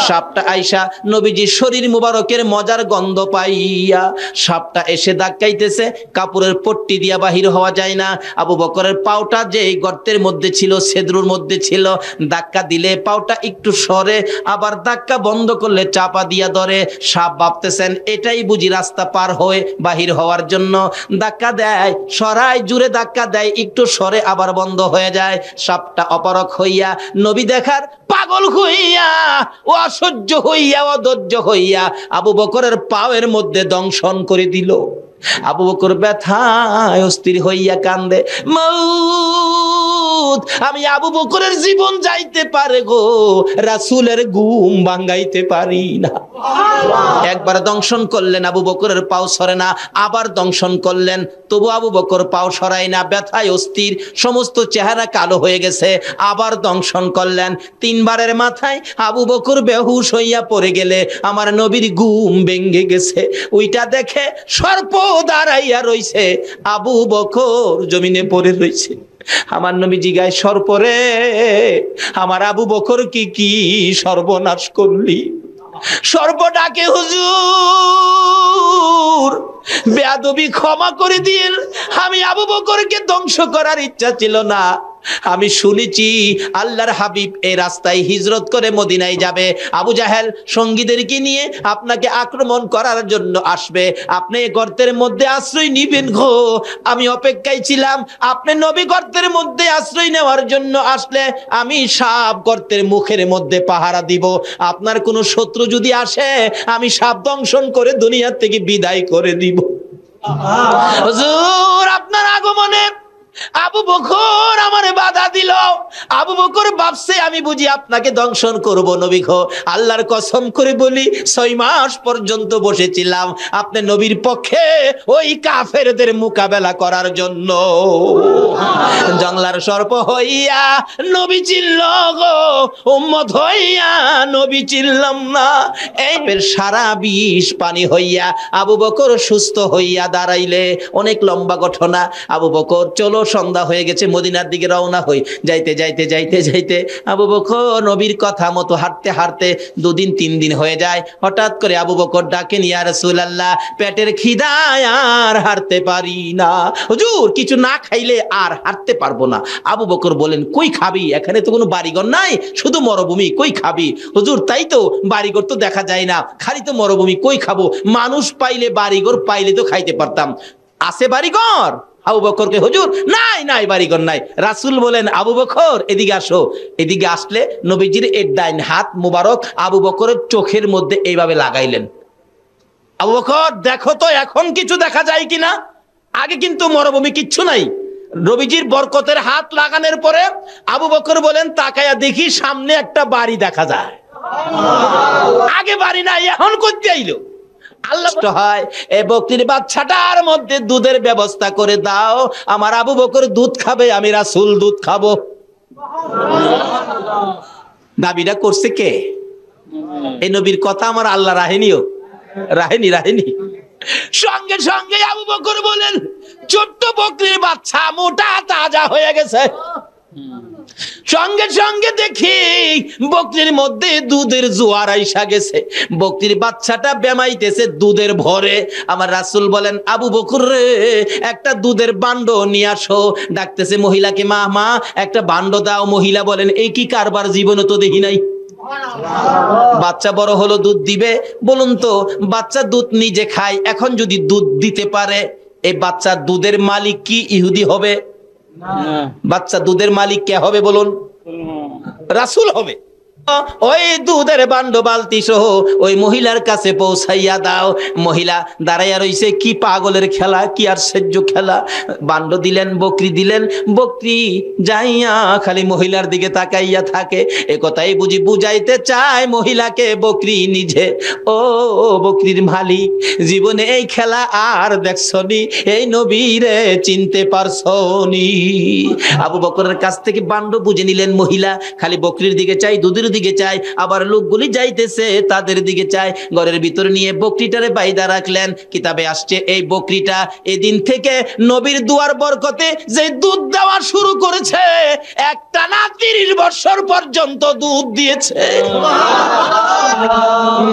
সাপটা আইসা নবীজি শরীর মুবারকের মজার গন্ধ পাইয়া সাপটা এসে ধাক্কাইতেছে, কাপড়ের পট্টি দিয়া বাহির হওয়া যায় না। আবু বকরের পাওটা যে গর্তের মধ্যে ছিল, ছেদ্রুর মধ্যে ছিল, ধাক্কা দিলে পাওটা একটু সরে, আবার ধাক্কা বন্ধ করলে চাপা দিয়া ধরে। সাপ ভাবতেছেন এটাই বুঝি রাস্তা পার হয়ে বাহির হওয়ার জন্য। ধাক্কা দেয়, সরাই, জুড়ে ধাক্কা দেয়, একটু সরে আবার বন্ধ হয়ে যায়। সাপটা অপারক হইয়া, নবী দেখার পাগল হইয়া, ও অসহ্য হইয়া, অধৈর্য হইয়া আবু বকরের পায়ের মধ্যে দংশন করে দিল। আবু বকর ব্যথায় অস্থির হইয়া কান্দে, মাউত, আমি আবু বকরের জীবন যাইতে পারে গো, রাসূলের ঘুম ভাঙাইতে পারি না। একবার দংশন করলেন, আবু বকরের পাও সরে না, আবার দংশন করলেন, তবু আবু বকর পাও সরায় না, ব্যথায় অস্থির, সমস্ত চেহারা কালো হয়ে গেছে। আবার দংশন করলেন, 3 বারের মাথায় আবু বকর বেহুশ হইয়া পড়ে গেলে আমার নবীর ঘুম ভেঙে গেছে। ওইটা দেখে সর্প দাঁড়াইয়া রইছে, আবু বকর জমিনে পড়ে রইছে। আমার নবী জিগায়, সর্পরে আমার আবু বকর কি সর্বনাশ করলি? সর্প ডাকে, হুজুর বেয়াদবি ক্ষমা করে দিন, আমি আবু বকরকে ধ্বংস করার ইচ্ছা ছিল না, আমি শুনেছি আল্লাহর হাবিব এই রাস্তায় হিজরত করে মদিনায় যাবে, আবু জাহেল সঙ্গীদেরকে নিয়ে আপনাকে আক্রমণ করার জন্য আসবে, আপনি এই গর্তের মধ্যে আশ্রয় নিবেন গো। আমি অপেক্ষায় ছিলাম, আপনি নবী গর্তের মধ্যে আশ্রয় নেওয়ার জন্য আসলে আমি সাপ গর্তের মুখের মধ্যে পাহারা দিব। আপনার কোনো শত্রু যদি আসে আমি সাপ দংশন করে দুনিয়া থেকে বিদায় করে দিব। হুজুর আপনার আগমনে আবু বকর আমারে বাধা দিল। আবু বকর ভাবছে আমি বুঝি আপনাকে দংশন করব। নবী গো, আল্লাহর কসম করে বলি 6 মাস পর্যন্ত বসেছিলাম আপনি নবীর পক্ষে ওই কাফেরদের মোকাবেলা করার জন্য। জংলার সর্প হইয়া নবী চিনল গো, উম্মত হইয়া নবী চিনলাম না। এই সারা বিষ পানি হইয়া আবু বকর সুস্থ হইয়া দাঁড়াইলে। অনেক লম্বা ঘটনা। আবু বকর চলো, সন্ধ্যা হয়ে গেছে, মদিনার দিকে রওনা হই। যাইতে যাইতে যাইতে যাইতে আবু বকর নবীর কথা মতো হাঁটতে হাঁটতে 2 দিন 3 দিন হয়ে যায়। হঠাৎ করে আবু বকর ডাকেন, ইয়া রাসূলুল্লাহ, পেটের খিদায় আর হাঁটতে পারি না, হুজুর কিছু না খাইলে আর হাঁটতে পারবো না। আবু বকর বলেন, কই খাবি? এখানে তো কোনো বাড়িঘর নাই, শুধু মরুভূমি, কই খাবি? হুজুর তাই তো, বাড়িঘর তো দেখা যায় না, খালি তো মরুভূমি, কই খাবো? মানুষ পাইলে, বাড়িঘর পাইলে তো খাইতে পারতাম, আছে বাড়িঘর? আবু বকরকে, হুজুর নাই নাই বাড়িঘর নাই। রাসূল বলেন, আবু বকর এদিকে আসো। এদিকে আসলে নবীজির এর ডাইন হাত মুবারক আবু বকরের চোখের মধ্যে এইভাবে লাগাইলেন। আবু বকর দেখো তো এখন কিছু দেখা যায় কিনা। আগে কিন্তু মরুভূমি, কিচ্ছু নাই। নবীজির বরকতের হাত লাগানোর পরে আবু বকর বলেন, তাকায়া দেখি সামনে একটা বাড়ি দেখা যায়। আগে বাড়ি নাই, এখন কোথায় আইলো? আল্লাহ হয়, এই বকরির বাচ্চাটার মধ্যে দুধের ব্যবস্থা করে দাও, আমার আবু বকর দুধ খাবে, আমি রাসূল দুধ খাবো। দাবিটা করছে কে? এই নবীর কথা আমার আল্লাহ রাহেনিও, রাহেনি। সঙ্গে সঙ্গে আবু বকর বলেন, ছোট্ট বকরির বাচ্চা মোটা তাজা হয়ে গেছে। সঙ্গে সঙ্গে দেখি বকরির মধ্যে দুধের জোয়ার আইসা গেছে। বকরির বাচ্চাটা বেমাইতেছে দুধের ভরে। আমার রাসূল বলেন, আবু বকর রে, একটা দুধের বান্ড নিয়ে আসো। ডাকতেছে মহিলাকে, মা মা একটা বান্ড দাও। মহিলা বলেন, এই কি কারবার, জীবনে তো দেখি নাই। বাচ্চা বড় হলো, দুধ দিবে। বলুন তো, বাচ্চা দুধ নিজে খায়, এখন যদি দুধ দিতে পারে, এই বাচ্চা দুধের মালিক কি ইহুদি হবে? বাচ্চা দুধের মালিক কে হবে বলুন? রাসূল হবে। ওই দুধের বান্ড বালতি সহ ওই মহিলার কাছে পৌঁছাইয়া দাও। মহিলা দাঁড়াইয়া রইছে, কি পাগলের খেলা, কি আশ্চর্য খেলা। বান্ড দিলেন, বকরি দিলেন, বকরি যাইয়া খালি মহিলার দিকে তাকাইয়া থাকে। এ কথাই বুঝি বুঝাইতে চায় মহিলাকে বকরি নিজে। ও বকরির মালিক, জীবনে এই খেলা আর দেখছনি? এই নবীরে চিনতে পারছনি? আবু বকরের কাছ থেকে বান্ড বুঝে নিলেন মহিলা। খালি বকরির দিকে চাই, দুধের দিকে চাই, আবার লোকগুলি যাইতেছে তাদের দিকে চাই। ঘরের ভিতরে নিয়ে বকরিটারে বাইদা রাখলেন। কিতাবে আসছে এই বকরিটা এদিন থেকে নবীর দুয়ার বরকতে যে দুধ দেওয়া শুরু করেছে, একটানা 30 বছর পর্যন্ত দুধ দিয়েছে।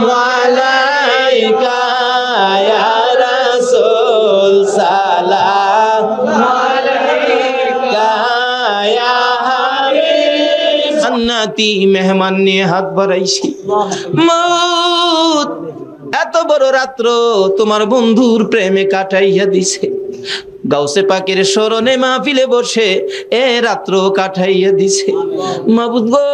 মালাইকা ইয়া রাসূল সালাম আলাইকা ইয়া হাবিব। জান্নাতি মেহমান নিয়ে হাত বাড়াইছি। মউত এত বড় রাত্র তোমার বন্ধুর প্রেমে কাটাইয়া দিছে। গাউসে পাকের স্মরণে মাহফিলে বসে এ রাত্র কাটাইয়া দিছে। মাবুদ গো,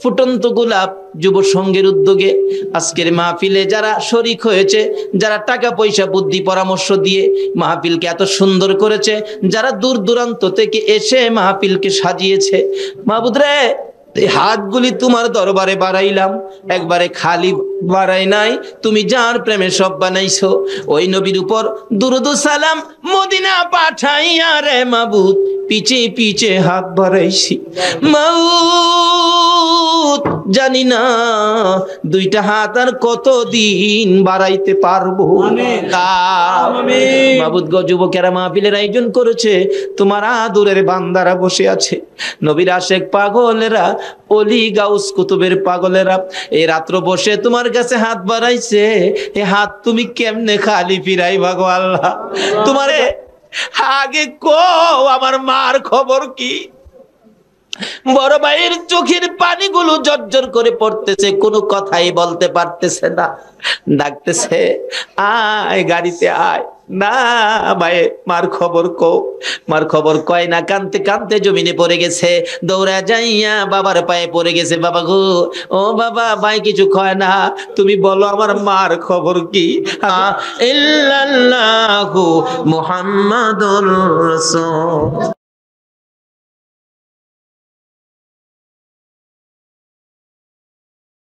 ফুটন্ত গোলাপ যুব সংঘের উদ্যোগে আজকের মাহফিলে যারা শরীক হয়েছে, যারা টাকা পয়সা বুদ্ধি পরামর্শ দিয়ে মাহফিলকে এত সুন্দর করেছে, যারা দূর দূরান্ত থেকে এসে মাহফিলকে সাজিয়েছে, মাবুদ রে, এই হাতগুলি তোমার দরবারে বাড়াইলাম, একবারে খালি বাড়াই নাই। তুমি যার প্রেমে সব বানাইছো, ওই নবীর উপর দুরুদ সালাম মদিনা পাঠাইয়া রে মাবুদ পিছে পিছে হাত বাড়াইছি। মাউত জানি না দুইটা হাত আর কতদিন বাড়াইতে পারবো। মাবুদ গো, যুবকেরা মাহফিলের আয়োজন করেছে, তোমার আদরের বান্দারা বসে আছে, নবীর আশেক পাগলেরা, অলি গাউস কুতুবের পাগলেরা এই রাত্র বসে তোমার কাছে হাত বাড়াইছে। এ হাত তুমি কেমনে খালি ফিরাই ভাগো আল্লাহ? তোমারে আগে কও আমার মার খবর কি? বড় ভাইয়ের চোখের পানিগুলো জর্জর করে পড়তেছে, কোনো কথাই বলতে পারতেছে না। ডাকতেছে, আয় গাড়িতে আয়। না ভাই, মার খবর কো। মার খবর কয় না, কানতে কানতে জমিনে পড়ে গেছে। দৌড়া যাইয়া বাবার পায়ে পড়ে গেছে। বাবা গো, ও বাবা, ভাই কিছু কয় না, তুমি বলো আমার মার খবর কি? ইল্লাল্লাহু মুহাম্মাদুর রাসূল।